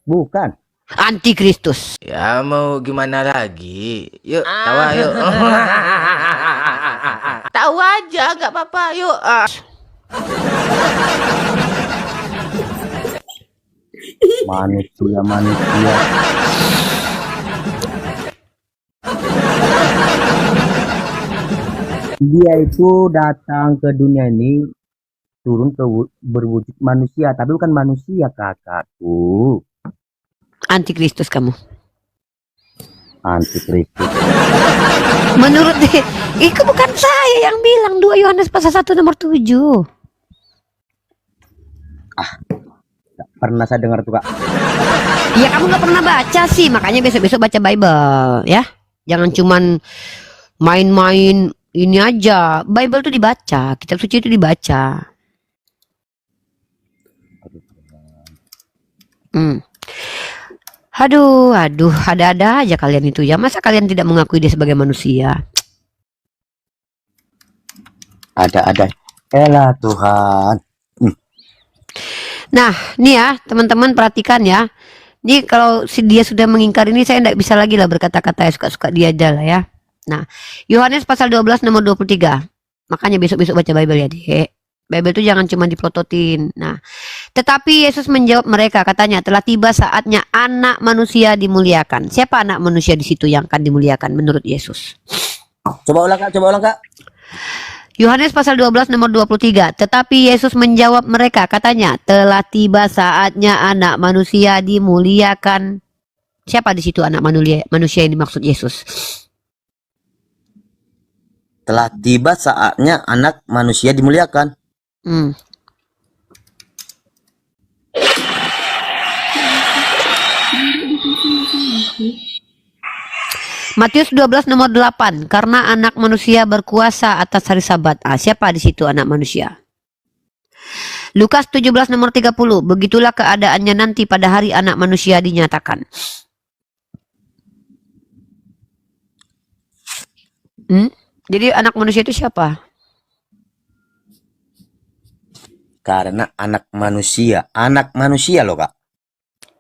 Bukan.
Antikristus.
Ya mau gimana lagi? Yuk, tawa yuk. Tawa aja, nggak apa-apa. Yuk.
Manusia. Dia itu datang ke dunia ini turun ke berwujud manusia, tapi bukan manusia kakakku.
Antikristus kamu.
Antikristus.
Menurut dia, itu bukan saya yang bilang. 2 Yohanes pasal 1 nomor 7.
Gak pernah saya dengar tuh Kak.
Ya kamu gak pernah baca sih. Makanya besok-besok baca Bible ya. Jangan cuman main-main ini aja. Bible tuh dibaca. Kitab suci itu dibaca. Aduh, ada-ada aja kalian itu ya. Masa kalian tidak mengakui dia sebagai manusia?
Ada. Elah Tuhan.
Nah, nih ya, teman-teman perhatikan ya. Ini kalau dia sudah mengingkar ini, saya tidak bisa lagi lah berkata-kata ya, suka-suka dia aja lah ya. Nah, Yohanes pasal 12 nomor 23. Makanya besok-besok baca Bible ya, Dek. Bible itu jangan cuma diplototin. Nah, tetapi Yesus menjawab mereka, katanya, telah tiba saatnya anak manusia dimuliakan. Siapa anak manusia di situ yang akan dimuliakan menurut Yesus?
Coba ulang Kak.
Yohanes pasal 12 nomor 23. Tetapi Yesus menjawab mereka, katanya, telah tiba saatnya anak manusia dimuliakan. Siapa di situ anak manusia yang dimaksud Yesus?
Telah tiba saatnya anak manusia dimuliakan.
Matius 12 nomor 8. Karena anak manusia berkuasa atas hari Sabat. Siapa di situ anak manusia? Lukas 17 nomor 30. Begitulah keadaannya nanti pada hari anak manusia dinyatakan. Jadi anak manusia itu siapa?
Karena anak manusia loh Kak.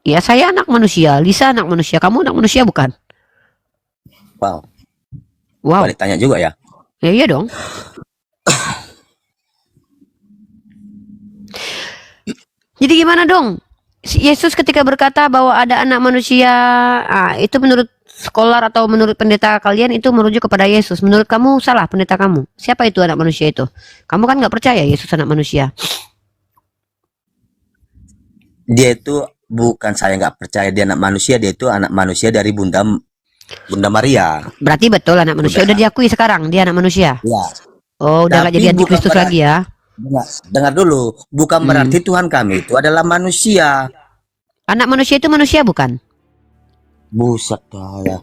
Ya saya anak manusia, Lisa anak manusia, kamu anak manusia bukan?
Wow.
Wow.
Balik tanya juga ya.
Ya iya dong. Jadi gimana dong? Si Yesus ketika berkata bahwa ada anak manusia, itu menurut skolar atau menurut pendeta kalian itu merujuk kepada Yesus. Menurut kamu salah pendeta kamu. Siapa itu anak manusia itu? Kamu kan nggak percaya Yesus anak manusia.
Dia itu bukan, saya nggak percaya dia anak manusia, dia itu anak manusia dari Bunda Maria.
Berarti betul anak manusia. Udah diakui sekarang dia anak manusia.
Ya.
Oh, udah nggak
Tapi
jadi antikristus
bukan
lagi ya?
Dengar dulu, bukan berarti Tuhan kami itu adalah manusia.
Anak manusia itu manusia bukan?
Buset dah ya.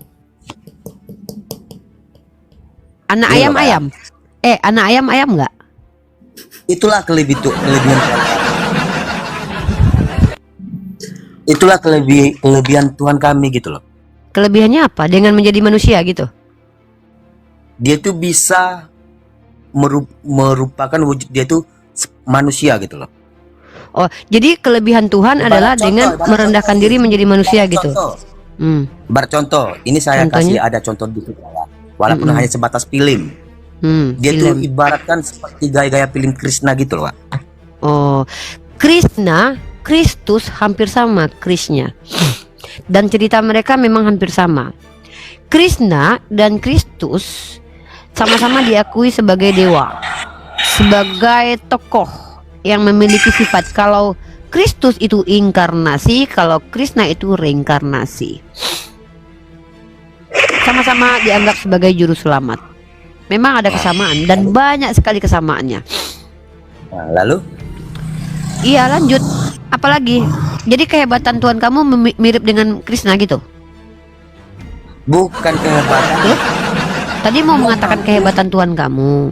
Anak
Iya,
ayam-ayam. Anak ayam-ayam nggak?
Itulah kelebihan Tuhan kami. Itulah kelebihan Tuhan kami gitu loh.
Kelebihannya apa? Dengan menjadi manusia gitu?
Dia tuh bisa merupakan wujud dia tuh manusia gitu loh.
Oh, jadi kelebihan Tuhan adalah dengan merendahkan diri menjadi manusia gitu.
Bercontoh, ini saya
Contohnya?
kasih ada contoh dikit ya. Walaupun hanya sebatas film. Dia tuh
Film.
ibaratkan seperti gaya-gaya film Krishna gitu loh, Pak.
Oh, Kristus hampir sama Krisnya. Dan cerita mereka memang hampir sama. Krishna dan Kristus sama-sama diakui sebagai dewa, sebagai tokoh yang memiliki sifat. Kalau Kristus itu inkarnasi, kalau Krishna itu reinkarnasi. Sama-sama dianggap sebagai juru selamat. Memang ada kesamaan dan banyak sekali kesamaannya.
Nah, lalu
Iya, lanjut. Apalagi? Jadi kehebatan Tuhan kamu mirip dengan Krishna gitu?
bukan kehebatan.
Terus? Tadi mau mengatakan kehebatan Tuhan kamu.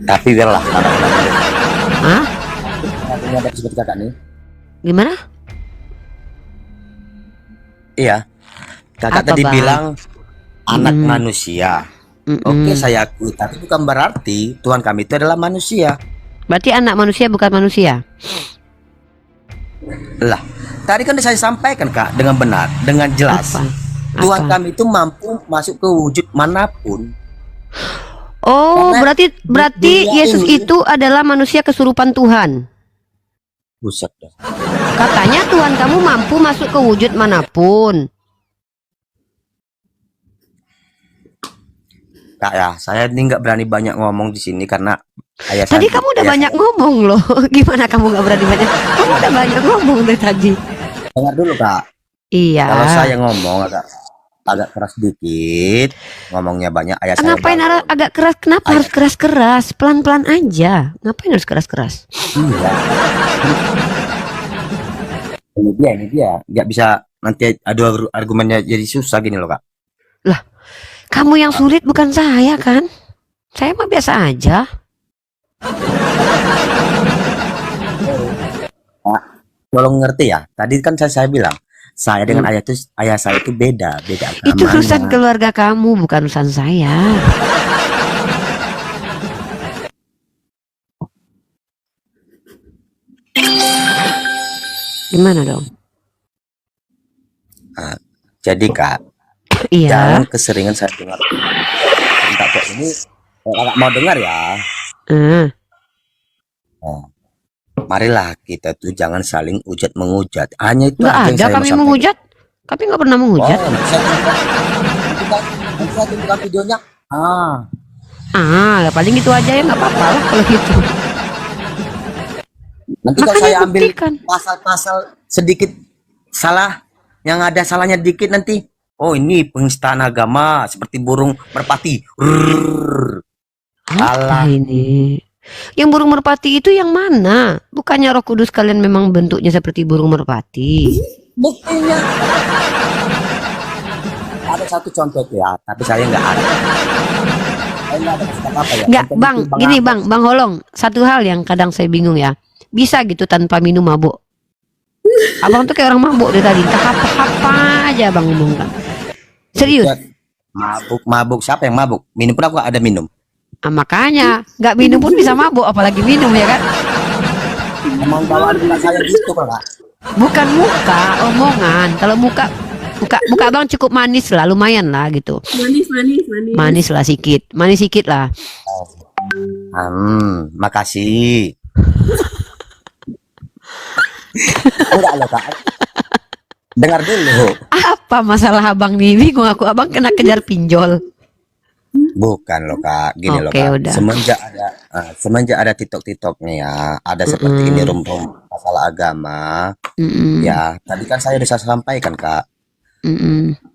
Tapi biarlah.
Hah?
Ini ada seperti kakak nih.
Gimana?
Iya. Kakak
Apa,
tadi
Bang?
bilang anak manusia. Oke, saya akui, tapi bukan berarti Tuhan kami itu adalah manusia.
Berarti anak manusia bukan manusia.
Lah, tadi kan saya sampaikan Kak dengan benar, dengan jelas.
Apa?
Tuhan
Apa?
kami itu mampu masuk ke wujud manapun.
Oh,
Karena
berarti
dunia
Yesus
ini-
itu adalah manusia kesurupan Tuhan.
Buset dah.
Katanya Tuhan kamu mampu masuk ke wujud manapun.
Kak ya, saya ini nggak berani banyak ngomong di sini karena ayah
Tadi
saya-
kamu udah
ayah
banyak
saya-
ngomong loh. Gimana kamu nggak berani banyak? Kamu udah banyak ngomong dari tadi.
Dengar dulu Kak.
Iya.
Kalau saya ngomong agak keras dikit, ngomongnya banyak, ayah saya
Ngapain
bangun.
agak keras? Kenapa harus keras-keras? Pelan-pelan aja. Ngapain harus keras-keras?
Iya. Ini dia, nggak bisa nanti adu argumennya jadi susah gini loh Kak.
Lah, kamu yang sulit bukan saya kan? Saya mah biasa aja.
Pak, tolong ngerti ya. Tadi kan saya bilang, saya dengan ayah saya itu beda agamanya.
Itu urusan keluarga kamu, bukan urusan saya. Gimana dong?
Nah, jadi Kak,
Iya.
jangan keseringan saya dengar. Enggak kok ini kalau Kakak mau dengar ya.
Eh,
Nah, marilah kita tuh jangan saling ujat mengujat. Hanya itu
nggak
aja yang
ada
saya mau
kami
sampaikan.
menghujat. Kami nggak pernah menghujat.
Oh, nanti saya tunjukkan videonya.
Ya paling itu aja ya, nggak apa-apa lah kalau gitu.
Nanti kalau
Makanya
saya ambil
buktikan.
pasal-pasal sedikit salah, yang ada salahnya dikit nanti. Oh ini penistaan agama seperti burung merpati. Rrrr.
Apa
Alah.
ini? Yang burung merpati itu yang mana? Bukannya Roh Kudus kalian memang bentuknya seperti burung merpati?
Buktinya ada satu contoh tuh ya, tapi saya nggak ada. Saya nggak ada apa-apa ya.
Nggak,
Contoh
Bang.
itu
Gini,
apa?
Bang Holong. Satu hal yang kadang saya bingung ya. Bisa gitu tanpa minum mabuk? Abang tuh kayak orang mabuk dari tadi. Entah apa-apa aja Abang ngomong kan. Serius?
Mabuk siapa yang mabuk? Minum pun aku nggak ada minum.
Makanya nggak minum pun bisa mabuk, apalagi minum ya kan?
Emang bawaan muka saya gitu Pak.
Bukan muka, omongan. Kalau muka muka abang cukup manis lah, lumayan lah gitu.
Manis.
Manis sikit lah.
Makasih. Enggak loh Kak. Dengar dulu.
Apa masalah abang nih? Bingung aku, abang kena kejar pinjol.
Bukan loh Kak, gini loh
Oke,
Kak.
udah.
Semenjak ada TikTok nih ya, ada seperti ini rum-rum masalah agama. Ya, tadi kan saya sudah sampaikan Kak.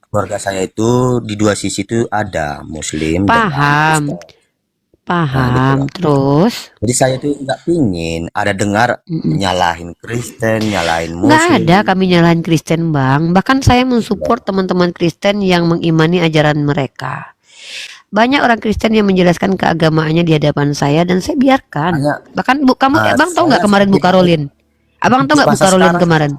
Keluarga saya itu di dua sisi itu ada Muslim dan
Paham.
Kristen.
Paham. Terus
Jadi saya tuh nggak pingin ada dengar nyalahin Kristen, nyalahin
nggak
Muslim.
ada kami nyalahin Kristen bang. Bahkan saya mensupport teman-teman Kristen yang mengimani ajaran mereka. Banyak orang Kristen yang menjelaskan keagamaannya di hadapan saya dan saya biarkan. Bahkan abang tahu nggak kemarin Bu Karolin? Abang tahu nggak Bu Karolin kemarin?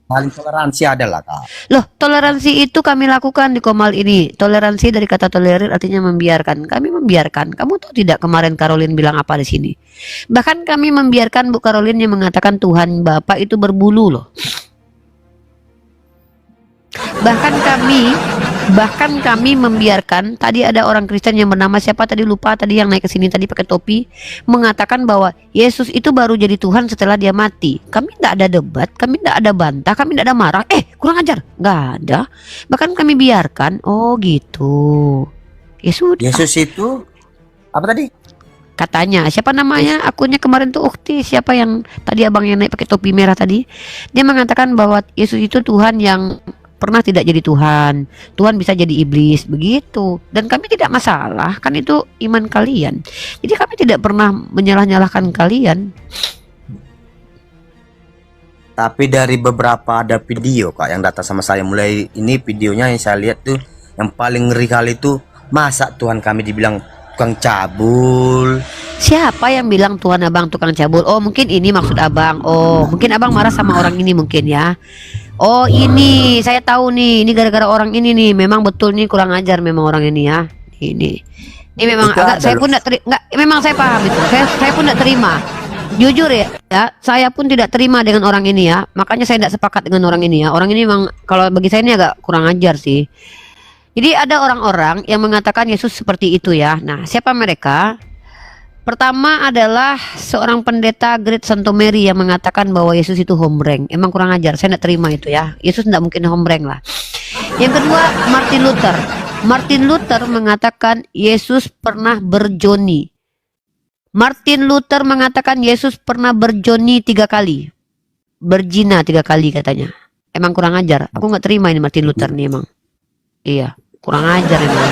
Paling toleransi adalah Kak.
Loh, toleransi itu kami lakukan di Komal ini. Toleransi dari kata tolerir artinya membiarkan. Kami membiarkan. Kamu tahu tidak kemarin Karolin bilang apa di sini? Bahkan kami membiarkan Bu Karolin yang mengatakan Tuhan Bapak itu berbulu loh. Bahkan kami membiarkan, tadi ada orang Kristen yang bernama siapa tadi lupa, tadi yang naik ke sini tadi pakai topi, mengatakan bahwa Yesus itu baru jadi Tuhan setelah dia mati. Kami tidak ada debat, kami tidak ada bantah, kami tidak ada marah. Kurang ajar, nggak ada. Bahkan kami biarkan. Oh gitu.
Yesus itu apa tadi?
Katanya siapa namanya akunnya kemarin tuh Ukti, siapa yang tadi abang yang naik pakai topi merah tadi, dia mengatakan bahwa Yesus itu Tuhan yang pernah tidak jadi Tuhan, Tuhan bisa jadi iblis begitu, dan kami tidak masalah, kan itu iman kalian. Jadi kami tidak pernah menyalah-nyalahkan kalian.
Tapi dari beberapa ada video Kak yang datang sama saya, mulai ini videonya yang saya lihat tuh yang paling ngeri kali itu, masa Tuhan kami dibilang tukang cabul.
Siapa yang bilang Tuhan abang tukang cabul? Oh mungkin ini maksud abang. Oh mungkin abang marah sama orang ini mungkin ya. Oh ini saya tahu nih, ini gara-gara orang ini nih, memang betul nih kurang ajar memang orang ini ya. Ini memang
Itu
agak saya
adalah-
pun nggak, memang saya paham itu. Saya pun tidak terima. Jujur ya, saya pun tidak terima dengan orang ini ya. Makanya saya tidak sepakat dengan orang ini ya. Orang ini memang kalau bagi saya ini agak kurang ajar sih. Jadi ada orang-orang yang mengatakan Yesus seperti itu ya. Nah, siapa mereka? Pertama adalah seorang pendeta Great Santo Mary yang mengatakan bahwa Yesus itu hombreng. Emang kurang ajar, saya tidak terima itu ya. Yesus tidak mungkin hombreng lah. Yang kedua, Martin Luther. Martin Luther mengatakan Yesus pernah berjoni. Martin Luther mengatakan Yesus pernah berjoni 3 kali. Berzina 3 kali katanya. Emang kurang ajar. Aku nggak terima ini Martin Luther nih emang. Iya, kurang ajar emang.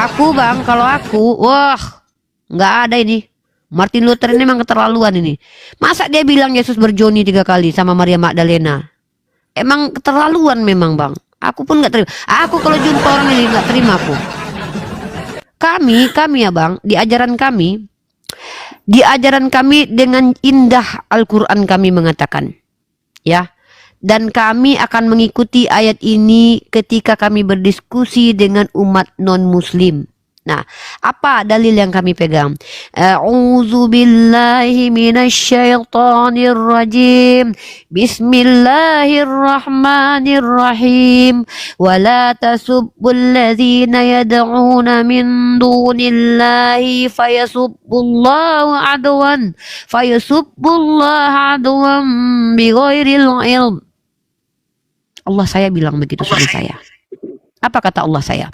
Aku bang, kalau aku, wah. Nggak ada ini. Martin Luther ini memang keterlaluan ini. Masa dia bilang Yesus berjoni 3 kali sama Maria Magdalena? Emang keterlaluan memang bang. Aku pun nggak terima. Aku kalau jumpa orang ini nggak terima aku. Kami ya bang, di ajaran kami dengan indah Al-Quran kami mengatakan, ya. Dan kami akan mengikuti ayat ini ketika kami berdiskusi dengan umat non-muslim. Nah, apa dalil yang kami pegang? A'udzu billahi minasyaitonir rajim. Bismillahirrahmanirrahim. Wa la tasubbul ladzina yad'una min dunillahi fayasubbullaha adwan bighairil ilm. Allah saya bilang begitu sama saya. Apa kata Allah saya?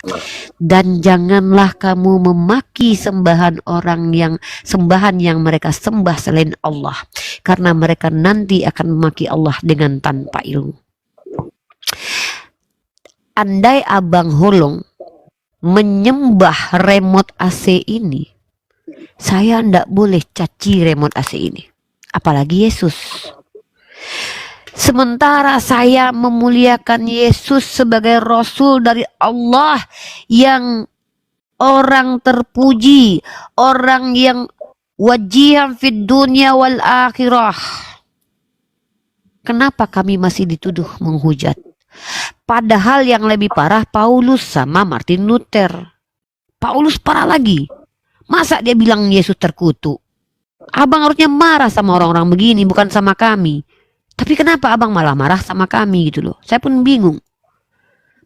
Dan janganlah kamu memaki sembahan yang mereka sembah selain Allah, karena mereka nanti akan memaki Allah dengan tanpa ilmu. Andai abang Holong menyembah remote AC ini, saya ndak boleh caci remote AC ini, apalagi Yesus. Sementara saya memuliakan Yesus sebagai Rasul dari Allah yang orang terpuji, orang yang wajihan fid dunya wal akhirah. Kenapa kami masih dituduh menghujat? Padahal yang lebih parah Paulus sama Martin Luther. Paulus parah lagi. Masa dia bilang Yesus terkutuk? Abang harusnya marah sama orang-orang begini, bukan sama kami. Tapi kenapa abang malah marah sama kami gitu loh? Saya pun bingung.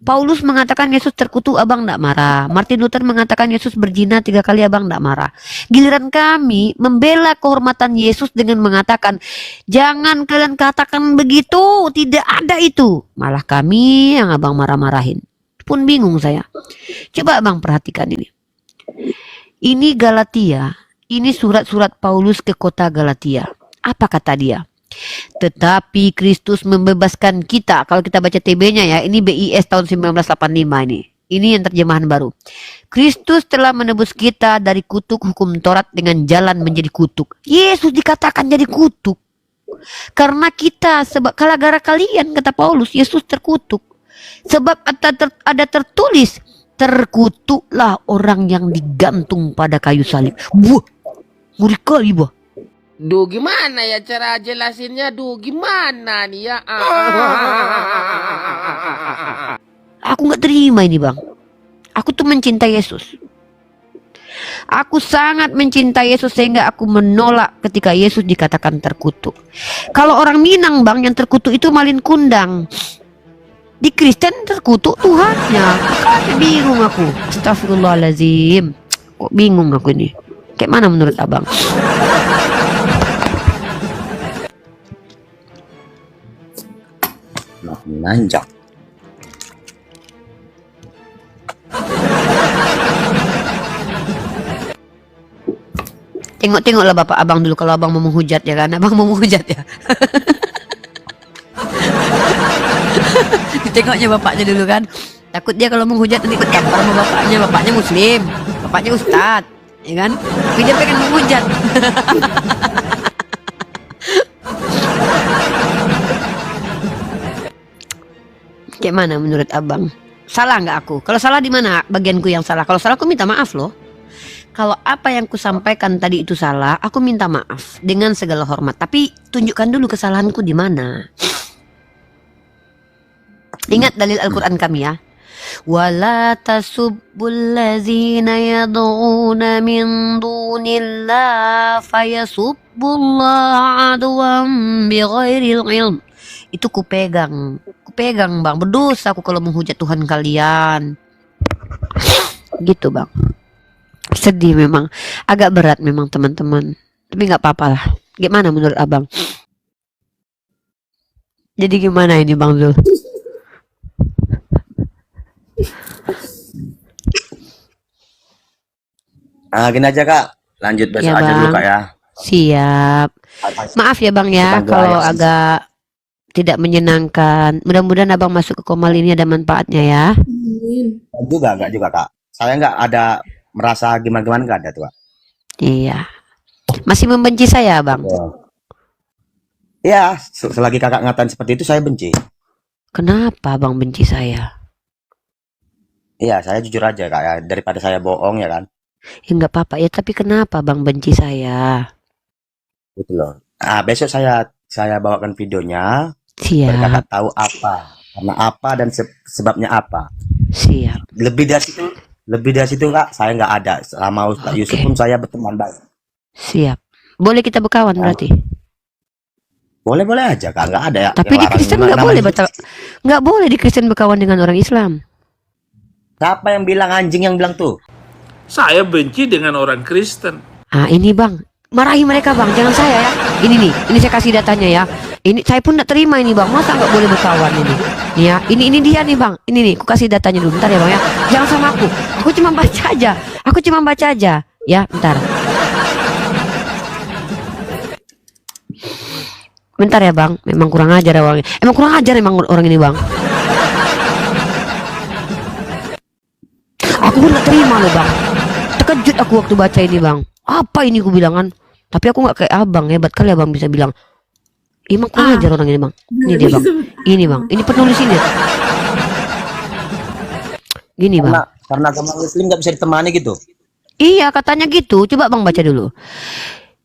Paulus mengatakan Yesus terkutuk, abang tidak marah. Martin Luther mengatakan Yesus berzina 3 kali, abang tidak marah. Giliran kami membela kehormatan Yesus dengan mengatakan, jangan kalian katakan begitu, tidak ada itu. Malah kami yang abang marah-marahin. Pun bingung saya. Coba abang perhatikan ini. Ini Galatia, ini surat-surat Paulus ke kota Galatia. Apa kata dia? Tetapi Kristus membebaskan kita. Kalau kita baca TB-nya ya, ini BIS tahun 1985 ini. Ini yang terjemahan baru. Kristus telah menebus kita dari kutuk hukum Taurat dengan jalan menjadi kutuk. Yesus dikatakan jadi kutuk. Karena kita, sebab kalau gara kalian, kata Paulus, Yesus terkutuk. Sebab ada tertulis, terkutuklah orang yang digantung pada kayu salib. Wah, ngeri kali bah.
Duh, gimana ya cara jelasinnya? Duh, gimana nih ya?
Aku nggak terima ini bang. Aku tuh mencintai Yesus. Aku sangat mencintai Yesus sehingga aku menolak ketika Yesus dikatakan terkutuk. Kalau orang Minang bang, yang terkutuk itu Malin Kundang. Di Kristen terkutuk Tuhannya. Makanya bingung aku. Astagfirullahaladzim. Kok bingung aku ini? Kayak mana menurut abang?
Nanjak.
Tengok-tengoklah bapak abang dulu kalau abang mau menghujat ya kan. Abang mau menghujat ya. Tengoknya bapaknya dulu kan. Takut dia kalau menghujat nanti ketampar sama bapaknya. Bapaknya muslim, bapaknya ustad, ya kan. Tapi dia pengen menghujat. Kayak mana menurut abang? Salah nggak aku? Kalau salah di mana bagianku yang salah? Kalau salah aku minta maaf loh. Kalau apa yang ku sampaikan tadi itu salah, aku minta maaf dengan segala hormat. Tapi tunjukkan dulu kesalahanku di mana. Ingat dalil Al-Quran kami ya. Wala tasubbul ladzina yad'una min dunillah fayasubbullaha adwan bighairil ilm. Itu kupegang bang. Berdosa aku kalau menghujat Tuhan kalian. Gitu bang. Sedih memang. Agak berat memang teman-teman. Tapi nggak apa-apa lah. Gimana menurut abang? Jadi gimana ini bang Zul?
Gini aja kak. Lanjut besok
Ya,
aja
Bang.
dulu kak ya.
Siap. Maaf ya bang ya
Bang,
kalau
doa ya.
agak tidak menyenangkan. Mudah-mudahan abang masuk ke Komal ini ada manfaatnya ya.
Amin.
Enggak juga kak. Saya nggak ada merasa gimana-gimana, nggak ada tuh kak.
Iya. Masih membenci saya bang?
Ya, selagi kakak ngatain seperti itu saya benci.
Kenapa bang benci saya?
Iya, saya jujur aja kak ya. Daripada saya bohong ya kan.
Ya nggak apa-apa ya, tapi kenapa bang benci saya?
Gitu loh. Besok saya bawakan videonya. Biar
Siap,
kakak tahu apa, karena apa dan sebabnya apa.
siap.
Lebih dari situ kak, saya nggak ada. Sama Ustaz Yusuf
Oke.
pun saya berteman baik.
Siap. Boleh kita berkawan berarti?
Boleh aja kak, nggak ada ya.
Tapi di
yang larang.
Kristen
Namanya-
nggak boleh di Kristen berkawan dengan orang Islam.
Siapa yang bilang, anjing yang bilang tuh?
Saya benci dengan orang Kristen.
Ah ini bang, marahi mereka bang, jangan saya ya. Ini nih, ini saya kasih datanya ya. Ini saya pun tidak terima ini bang, masa nggak boleh berkawan ini? Nih ya, ini dia nih bang, ini nih, aku kasih datanya dulu, bentar ya bang ya. Jangan sama aku cuma baca aja, ya, bentar. Bentar ya bang, memang kurang ajar ya orangnya. Emang kurang ajar emang orang ini bang. Aku pun nggak terima loh bang. Terkejut aku waktu baca ini bang. Apa ini ku bilang kan? Tapi aku nggak kayak abang, hebat kali abang bisa bilang. Emang kurang ajar orang ini bang. Ini dia bang. Ini bang. Ini penulis ini. Gini bang.
Karena agama Muslim nggak bisa ditemani gitu.
Iya katanya gitu. Coba bang baca dulu.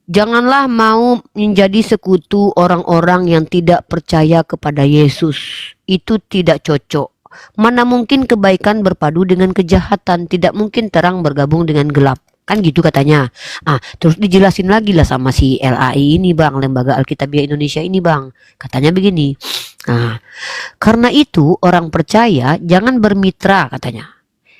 Janganlah mau menjadi sekutu orang-orang yang tidak percaya kepada Yesus. Itu tidak cocok. Mana mungkin kebaikan berpadu dengan kejahatan, tidak mungkin terang bergabung dengan gelap. Kan gitu katanya. Terus dijelasin lagi lah sama si LAI ini bang, Lembaga Alkitabiah Indonesia ini bang. Katanya begini, Nah, karena itu orang percaya jangan bermitra katanya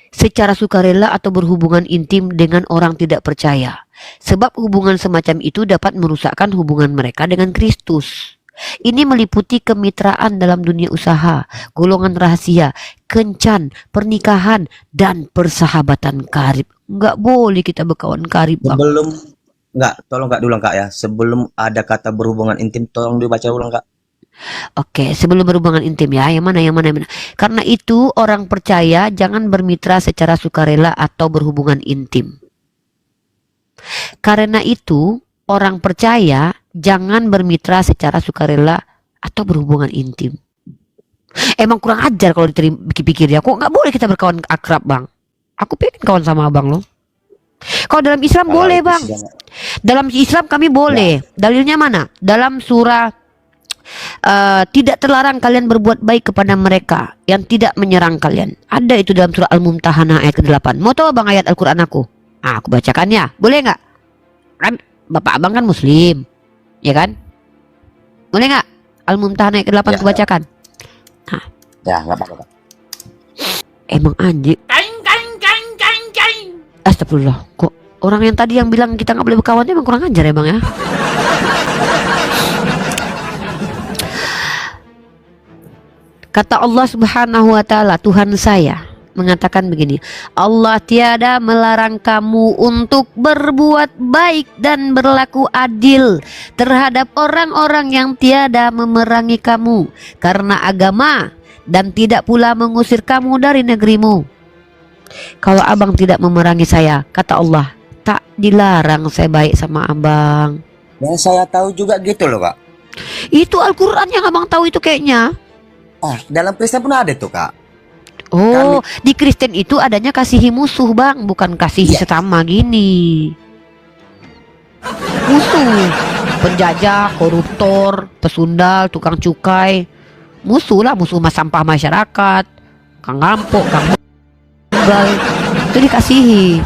secara sukarela atau berhubungan intim dengan orang tidak percaya. Sebab hubungan semacam itu dapat merusakkan hubungan mereka dengan Kristus. Ini meliputi kemitraan dalam dunia usaha, golongan rahasia, kencan, pernikahan, dan persahabatan karib. Nggak boleh kita berkawan karib, Bang.
Tolong Kak dulu Kak ya. Sebelum ada kata berhubungan intim, tolong dibaca ulang Kak.
Oke, sebelum berhubungan intim ya, yang mana? Karena itu orang percaya jangan bermitra secara sukarela atau berhubungan intim. Karena itu orang percaya jangan bermitra secara sukarela atau berhubungan intim. Emang kurang ajar kalau dipikir ya. Kok nggak boleh kita berkawan akrab, Bang? Aku pengen kawan sama abang loh. Kalau dalam Islam
Kalau
boleh,
itu
Bang.
sih, jangan.
Dalam Islam kami boleh. Dalilnya mana? Dalam surah tidak terlarang kalian berbuat baik kepada mereka yang tidak menyerang kalian. Ada itu dalam surah Al-Mumtahanah ayat ke-8. Mau tahu Bang ayat Al-Quran aku? Nah, aku bacakan ya. Boleh nggak? Kan Bapak Abang kan Muslim, ya kan? Boleh nggak? Al-Mumtahanah ayat ke-8 aku bacakan. Nah,
Ya, nggak apa-apa Kak.
emang anjing. Astagfirullah. Kok orang yang tadi yang bilang kita nggak boleh berkawan emang kurang ajar ya Bang ya? Kata Allah Subhanahu wa taala, Tuhan saya mengatakan begini, Allah tiada melarang kamu untuk berbuat baik dan berlaku adil terhadap orang-orang yang tiada memerangi kamu karena agama dan tidak pula mengusir kamu dari negerimu. Kalau abang tidak memerangi saya, kata Allah, tak dilarang saya baik sama abang.
Yang saya tahu juga gitu loh Kak.
Itu Al-Quran yang abang tahu itu kayaknya.
Dalam Kristen pun ada tuh Kak.
Oh, di Kristen itu adanya kasihi musuh Bang, bukan kasihi sesama gini. Musuh, penjajah, koruptor, pesundal, tukang cukai. Musuh lah, musuh sampah masyarakat, kang rampok, kang begal. Itu dikasihi.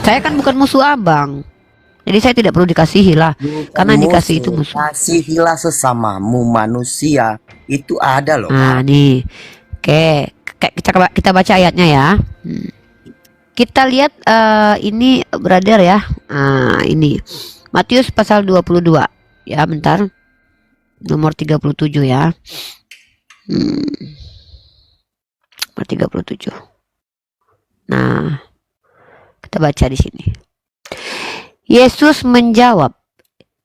Saya kan bukan musuh abang, jadi saya tidak perlu dikasihi lah. Karena dikasih itu musuh.
Kasihilah sesamamu manusia. Itu ada loh.
Nah nih, oke, kita baca ayatnya ya. Kita lihat ini brother ya. Nah ini Matius pasal 22 ya, bentar, nomor 37 ya. Nomor 37. Nah, kita baca di sini. Yesus menjawab,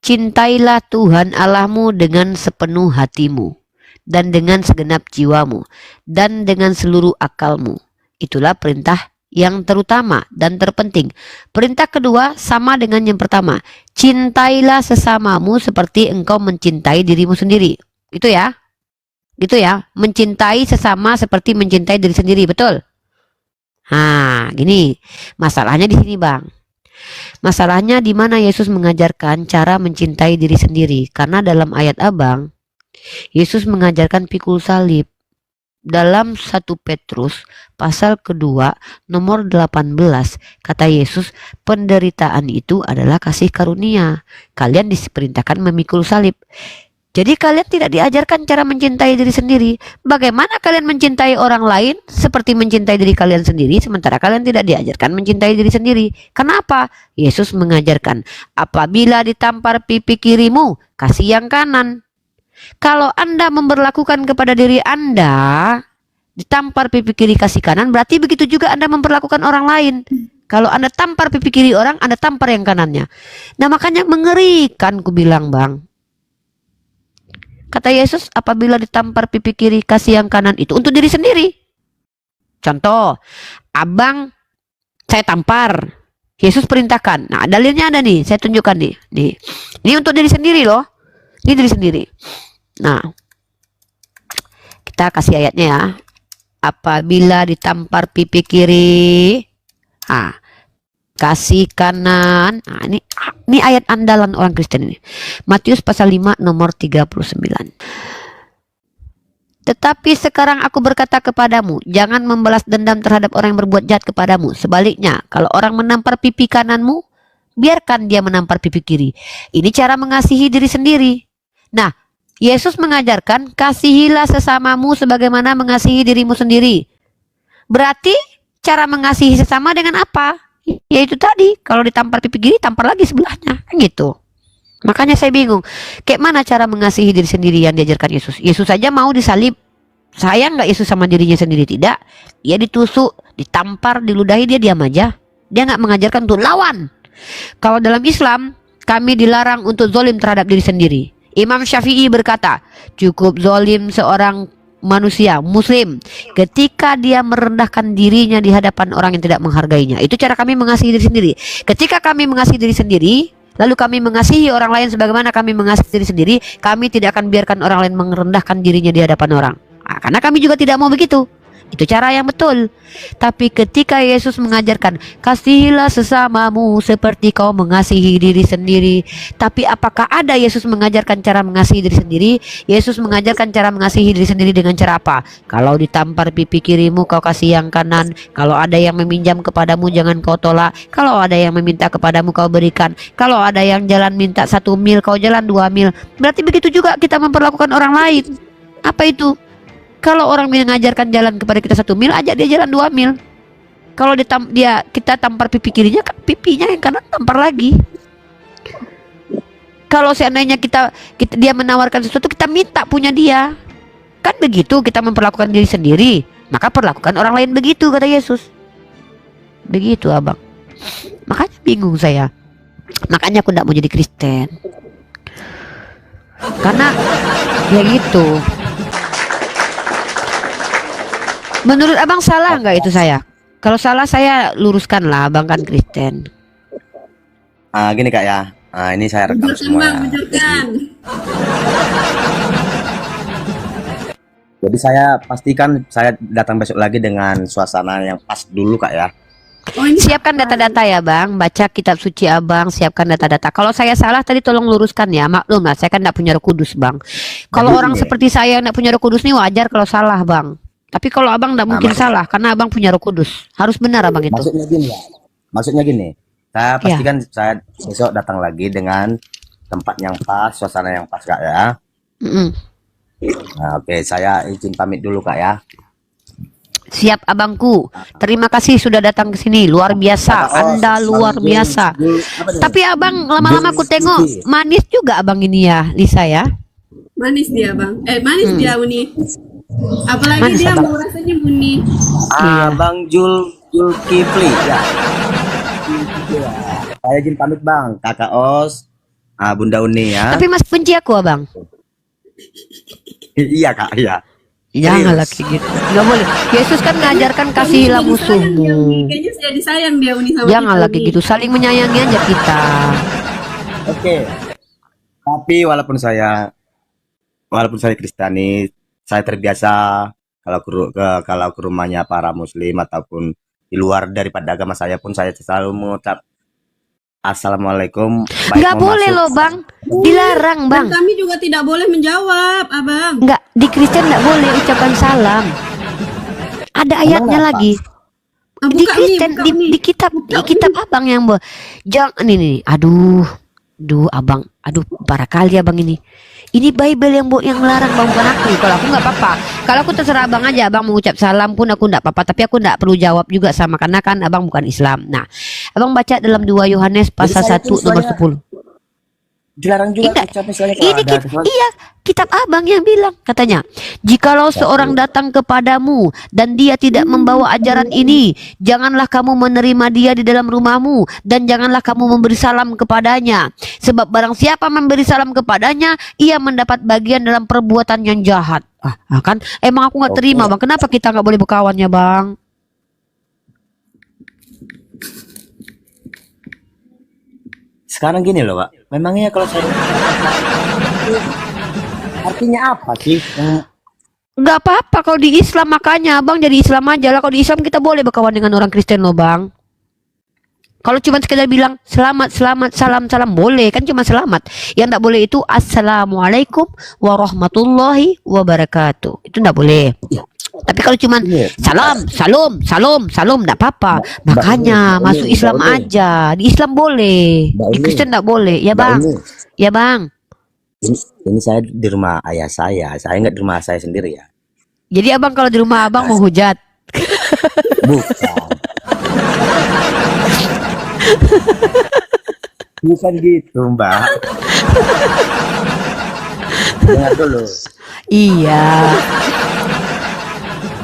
cintailah Tuhan Allahmu dengan sepenuh hatimu, dan dengan segenap jiwamu, dan dengan seluruh akalmu. Itulah perintah yang terutama dan terpenting. Perintah kedua sama dengan yang pertama. Cintailah sesamamu seperti engkau mencintai dirimu sendiri. Itu ya. Gitu ya. Mencintai sesama seperti mencintai diri sendiri, betul? Nah, gini. Masalahnya di sini, Bang. Masalahnya di mana Yesus mengajarkan cara mencintai diri sendiri. Karena dalam ayat abang, Yesus mengajarkan pikul salib. Dalam 1 Petrus pasal kedua nomor 18 kata Yesus, penderitaan itu adalah kasih karunia. Kalian diperintahkan memikul salib. Jadi kalian tidak diajarkan cara mencintai diri sendiri. Bagaimana kalian mencintai orang lain seperti mencintai diri kalian sendiri, sementara kalian tidak diajarkan mencintai diri sendiri. Kenapa? Yesus mengajarkan, apabila ditampar pipi kirimu, kasih yang kanan. Kalau Anda memperlakukan kepada diri Anda, ditampar pipi kiri kasih kanan, berarti begitu juga Anda memperlakukan orang lain. Kalau Anda tampar pipi kiri orang, Anda tampar yang kanannya. Nah makanya mengerikan, ku bilang Bang. Kata Yesus, apabila ditampar pipi kiri kasih yang kanan, itu untuk diri sendiri. Contoh, abang saya tampar, Yesus perintahkan. Nah dalilnya ada nih, saya tunjukkan nih. Ini untuk diri sendiri loh. Ini diri sendiri. Nah, kita kasih ayatnya ya. Apabila ditampar pipi kiri, kasih kanan. Nah, ini ayat andalan orang Kristen ini. Matius pasal 5 nomor 39. Tetapi sekarang aku berkata kepadamu, jangan membalas dendam terhadap orang yang berbuat jahat kepadamu. Sebaliknya, kalau orang menampar pipi kananmu, biarkan dia menampar pipi kiri. Ini cara mengasihi diri sendiri. Nah, Yesus mengajarkan kasihilah sesamamu sebagaimana mengasihi dirimu sendiri. Berarti cara mengasihi sesama dengan apa? Yaitu tadi, kalau ditampar pipi kiri, tampar lagi sebelahnya, kan gitu. Makanya saya bingung, kayak mana cara mengasihi diri sendiri yang diajarkan Yesus? Yesus saja mau disalib. Sayang nggak Yesus sama dirinya sendiri? Tidak. Dia ditusuk, ditampar, diludahi, dia diam aja. Dia nggak mengajarkan untuk lawan. Kalau dalam Islam, kami dilarang untuk zolim terhadap diri sendiri. Imam Syafi'i berkata, cukup zolim seorang manusia muslim ketika dia merendahkan dirinya di hadapan orang yang tidak menghargainya. Itu cara kami mengasihi diri sendiri. Ketika kami mengasihi diri sendiri, lalu kami mengasihi orang lain sebagaimana kami mengasihi diri sendiri, kami tidak akan biarkan orang lain merendahkan dirinya di hadapan orang. Nah, karena kami juga tidak mau begitu. Itu cara yang betul. Tapi ketika Yesus mengajarkan kasihilah sesamamu seperti kau mengasihi diri sendiri, tapi apakah ada Yesus mengajarkan cara mengasihi diri sendiri? Yesus mengajarkan cara mengasihi diri sendiri dengan cara apa? Kalau ditampar pipi kirimu, kau kasih yang kanan. Kalau ada yang meminjam kepadamu, jangan kau tolak. Kalau ada yang meminta kepadamu, kau berikan. Kalau ada yang jalan minta 1 mil, kau jalan 2 mil. Berarti begitu juga kita memperlakukan orang lain. Apa itu? Kalau orang mengajarkan jalan kepada kita 1 mil, ajak dia jalan 2 mil. Kalau kita tampar pipi kirinya, pipinya yang kanan tampar lagi. Kalau seandainya dia menawarkan sesuatu, kita minta punya dia. Kan begitu kita memperlakukan diri sendiri. Maka perlakukan orang lain begitu, kata Yesus. Begitu abang. Makanya bingung saya. Makanya aku tidak mau jadi Kristen. Karena ya gitu. Menurut abang salah nggak itu saya? Kalau salah saya luruskan lah, abang kan Kristen.
Gini kak ya, ini saya rekam semua ya. Jadi saya pastikan saya datang besok lagi dengan suasana yang pas dulu kak ya.
Siapkan data-data ya bang, baca kitab suci abang, siapkan data-data. Kalau saya salah tadi tolong luruskan ya, maklum lah saya kan tidak punya Roh Kudus bang. Kalau orang seperti saya yang tidak punya Roh Kudus nih wajar kalau salah bang. Tapi kalau abang tidak mungkin salah karena abang punya Roh Kudus. Harus benar abang itu.
Maksudnya gini, saya pastikan saya besok datang lagi dengan tempat yang pas, suasana yang pas kak ya. Nah, oke, saya izin pamit dulu kak ya.
Siap abangku. Terima kasih sudah datang ke sini. Luar biasa. Anda luar biasa. Tapi abang lama-lama aku tengok manis juga abang ini ya, Lisa ya.
Manis dia bang. Manis dia Uni. Apalagi
Manis,
dia
abang.
mau rasanya Uni.
Bang Zulkifli ya. Saya izin pamit bang, kakak Os, Bunda Uni ya.
Tapi mas benci aku abang.
Iya kak, iya.
Janganlah kayak gitu. Gak boleh. Yesus kan mengajarkan kasihilah musuhmu.
Kayaknya sudah disayang dia Uni sama
Janganlah
kita,
kayak
Uni.
gitu. Saling menyayangi aja kita.
Oke. Tapi walaupun saya Kristiani, saya terbiasa kalau ke rumahnya para Muslim ataupun di luar daripada agama saya pun saya selalu mengucap Assalamualaikum.
Nggak boleh loh bang. Dilarang bang.
Dan kami juga tidak boleh menjawab abang.
Nggak, di Kristen nggak boleh ucapan salam. Ada ayatnya lagi. Di Kristen di kitab abang yang jangan ini. Aduh abang, parah kali abang ini. Ini Bible yang melarang bang, bukan aku. Kalau aku nggak apa-apa. Kalau aku terserah abang aja, abang mengucap salam pun aku nggak apa-apa. Tapi aku nggak perlu jawab juga sama karena kan abang bukan Islam. Nah, abang baca dalam 2 Yohanes pasal 1 nomor 10.
Dilarang juga ucapan saya kalau
Ini kitab abang yang bilang katanya, jikalau seorang datang kepadamu dan dia tidak membawa ajaran ini, janganlah kamu menerima dia di dalam rumahmu dan janganlah kamu memberi salam kepadanya, sebab barang siapa memberi salam kepadanya ia mendapat bagian dalam perbuatan yang jahat. Kan emang aku nggak terima bang, kenapa kita nggak boleh berkawannya bang?
Sekarang gini loh pak, memangnya kalau saya artinya apa sih?
Nggak apa-apa kalau di Islam, makanya abang jadi Islam aja lah. Kalau di Islam kita boleh berkawan dengan orang Kristen loh bang. Kalau cuma sekedar bilang selamat, salam boleh kan, cuma selamat. Yang nggak boleh itu assalamualaikum warahmatullahi wabarakatuh. Itu nggak boleh. Tapi kalau cuman
Iya.
salam enggak apa-apa. Makanya
Mbak
masuk
Uni,
Islam
Mbak Uni.
aja. Di Islam boleh,
Mbak
di
Uni.
Kristen enggak boleh. Ya,
Mbak
Bang.
Uni,
Ya, Bang.
ini saya di rumah ayah saya nggak di rumah saya sendiri ya.
Jadi Abang kalau di rumah Abang mau hujat.
Bukan. Bukan gitu, Mbak. Dengar dulu.
Iya.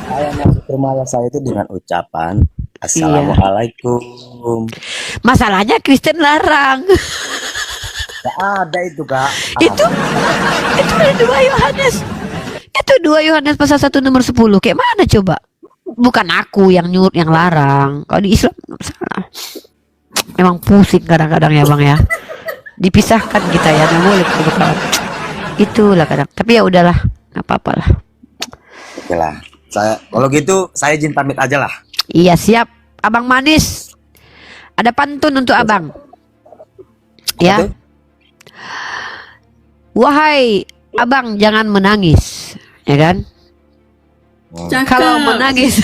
Saya masuk ke rumah ayah saya itu dengan ucapan Assalamualaikum.
Masalahnya Kristen larang.
Nggak ada itu, Kak.
itu ada 2 Yohanes. Itu 2 Yohanes pasal 1 nomor 10. Kayak mana coba? Bukan aku yang nyuruh, yang larang. Kalau di Islam salah. Emang pusing kadang-kadang ya, Bang ya. Dipisahkan kita ya, nggak boleh kita berkawan. Itulah kadang. Tapi ya udahlah, nggak apa-apa lah.
Oke lah. Kalau gitu saya izin pamit aja lah.
Iya siap, Abang Manis. Ada pantun untuk Abang. Ya.
Apa tuh?
Wahai Abang jangan menangis, ya kan?
Cakep.
Kalau menangis,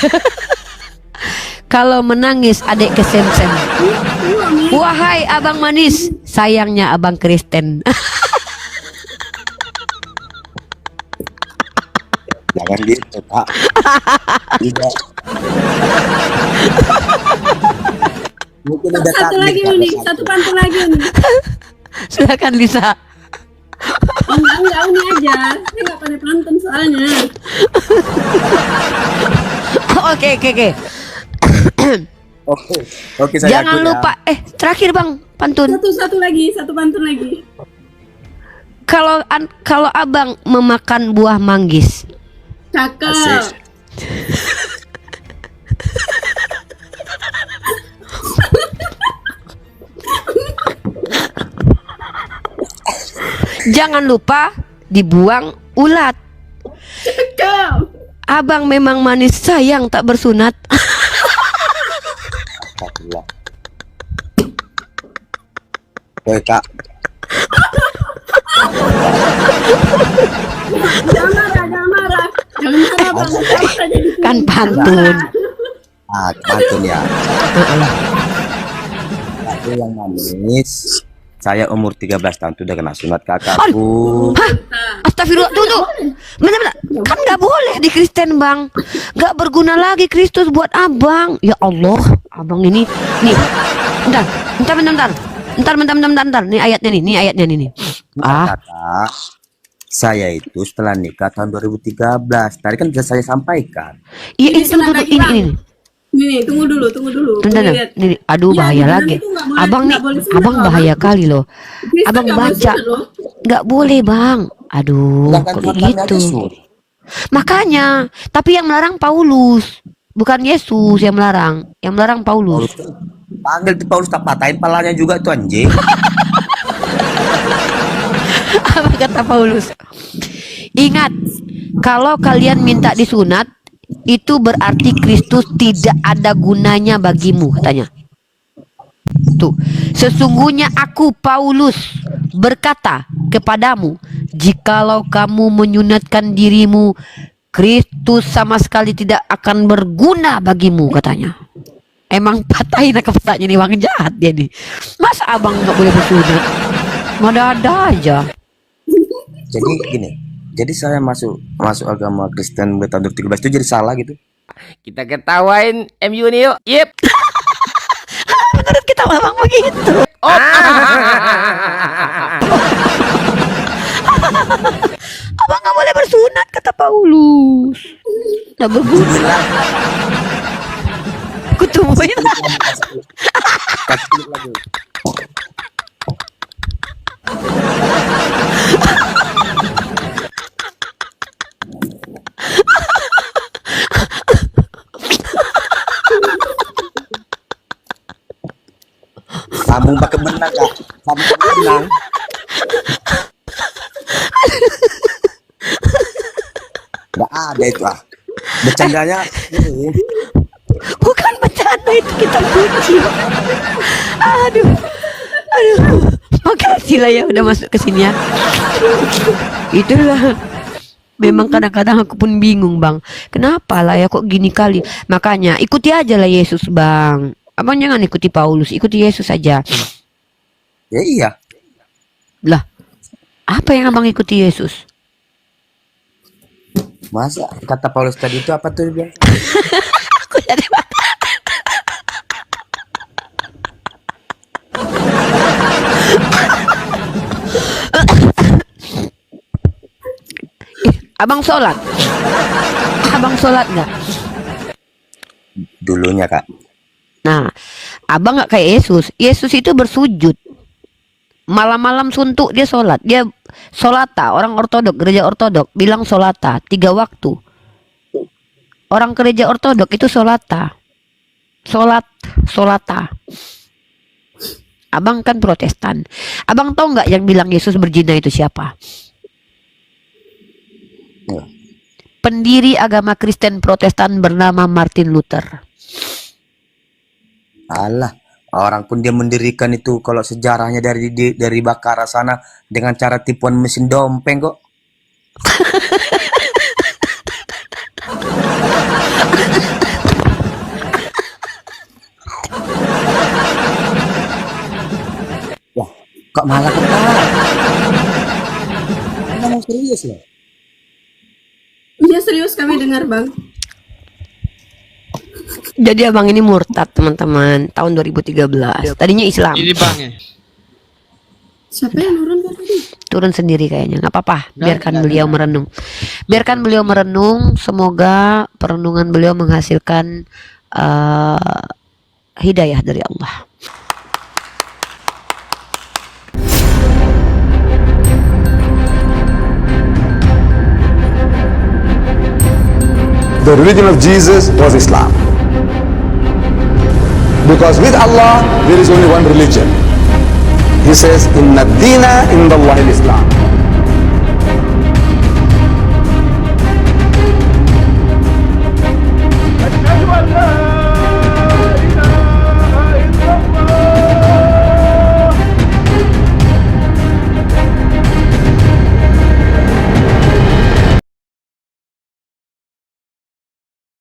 kalau menangis adik kesemsem. Wahai Abang Manis, sayangnya Abang Kristen.
Jangan gitu, Kak. Tidak. Mungkin udah
Satu
takdir,
lagi
Kak.
Uni, satu pantun lagi Uni.
Silakan Lisa.
Oh, enggak Uni aja. Saya nggak pada pantun soalnya.
Oke.
Oke, saya
Jangan
akui ya.
lupa. Terakhir Bang, pantun.
Satu pantun lagi.
Kalau Abang memakan buah manggis,
Cakep.
Asik.
jangan lupa dibuang ulat.
Cakep.
Abang memang manis, sayang tak bersunat.
Alhamdulillah. Oke, Kak.
Jangan marah. Jangan marah Bang. Jangan jadi
Kan pantun.
Pantun ya. Aku yang manis. Saya umur 13 tahun sudah kena sunat kakakku.
Hah? Astagfirullah, tunggu. Bentar. Kan nggak boleh di Kristen Bang. Nggak berguna lagi Kristus buat Abang. Ya Allah, Abang ini. Nih, bentar. Nih ayatnya nih.
Kakak, saya itu setelah nikah tahun 2013. Tadi kan sudah saya sampaikan.
Iya,
Ini
tunggu.
lagi, Bang. Ini, tunggu dulu.
Bentar.
Lihat.
Nih, aduh
Iya,
bahaya
beneran
lagi.
itu nggak boleh-
Abang nih,
nggak boleh sunat,
Abang
loh,
bahaya kali loh.
Kristen
Abang
nggak boleh
baca.
sunat, loh.
Nggak boleh Bang. Aduh,
Sedangkan
kok
Tuhannya
gitu.
Yesus.
Makanya, tapi yang melarang Paulus, bukan Yesus yang melarang. Yang melarang Paulus.
Panggil tuh Paulus, tak patahin palanya juga tuh anjing.
Apa kata Paulus? Ingat, kalau kalian minta disunat, itu berarti Kristus tidak ada gunanya bagimu, katanya. Tuh, sesungguhnya aku Paulus berkata kepadamu, jikalau kamu menyunatkan dirimu, Kristus sama sekali tidak akan berguna bagimu, katanya. Emang patahin kepalanya nih, Bang, jahat dia nih. Masa Abang nggak boleh bersunat? Ada aja.
Jadi gini, jadi saya masuk agama Kristen tahun 2013 itu jadi salah gitu.
Kita ketawain MU nih yuk. Yep.
Menurut kita Abang begitu. Abang nggak boleh bersunat, kata Paulus. Nggak berguna. Kutungguin.
Kasih klik lagi. Sambung pakai benang, Kak. Sambung pakai benang. Nggak ada itu ah. Bercandanya ini.
Bukan bercanda, itu kita puji. Aduh. Makasih lah ya udah masuk ke sini ya. Itulah. Memang kadang-kadang aku pun bingung, Bang. Kenapa lah ya kok gini kali? Makanya ikuti aja lah Yesus, Bang. Abang jangan ikuti Paulus, ikuti Yesus saja.
Ya iya.
Lah, apa yang abang ikuti Yesus?
Masa kata Paulus tadi itu apa tuh dia?
Aku jadi Abang sholat? Abang sholat nggak?
Dulunya Kak.
Nah, abang nggak kayak Yesus. Yesus itu bersujud. Malam-malam suntuk dia sholat. Dia sholata. Orang ortodok, gereja ortodok bilang sholata 3 waktu. Orang gereja ortodok itu sholata. Sholata. Abang kan Protestan. Abang tahu nggak yang bilang Yesus berzina itu siapa?
Ya.
Pendiri agama Kristen Protestan bernama Martin Luther.
Alah, orang pun dia mendirikan itu kalau sejarahnya dari Bakara sana dengan cara tipuan mesin dompeng kok. Wah, kok malah ketawa? Ngomong serius loh.
Iya serius kami dengar bang.
Jadi abang ini murtad teman-teman tahun 2013. Tadinya Islam.
Ini bang ya.
Siapa yang nurun bang tadi?
Turun sendiri kayaknya. Nggak apa-apa. Biarkan beliau merenung. Biarkan beliau merenung. Semoga perenungan beliau menghasilkan hidayah dari Allah.
The religion of Jesus was Islam. Because with Allah, there is only one religion. He says, Inna dina indallahi al-Islam.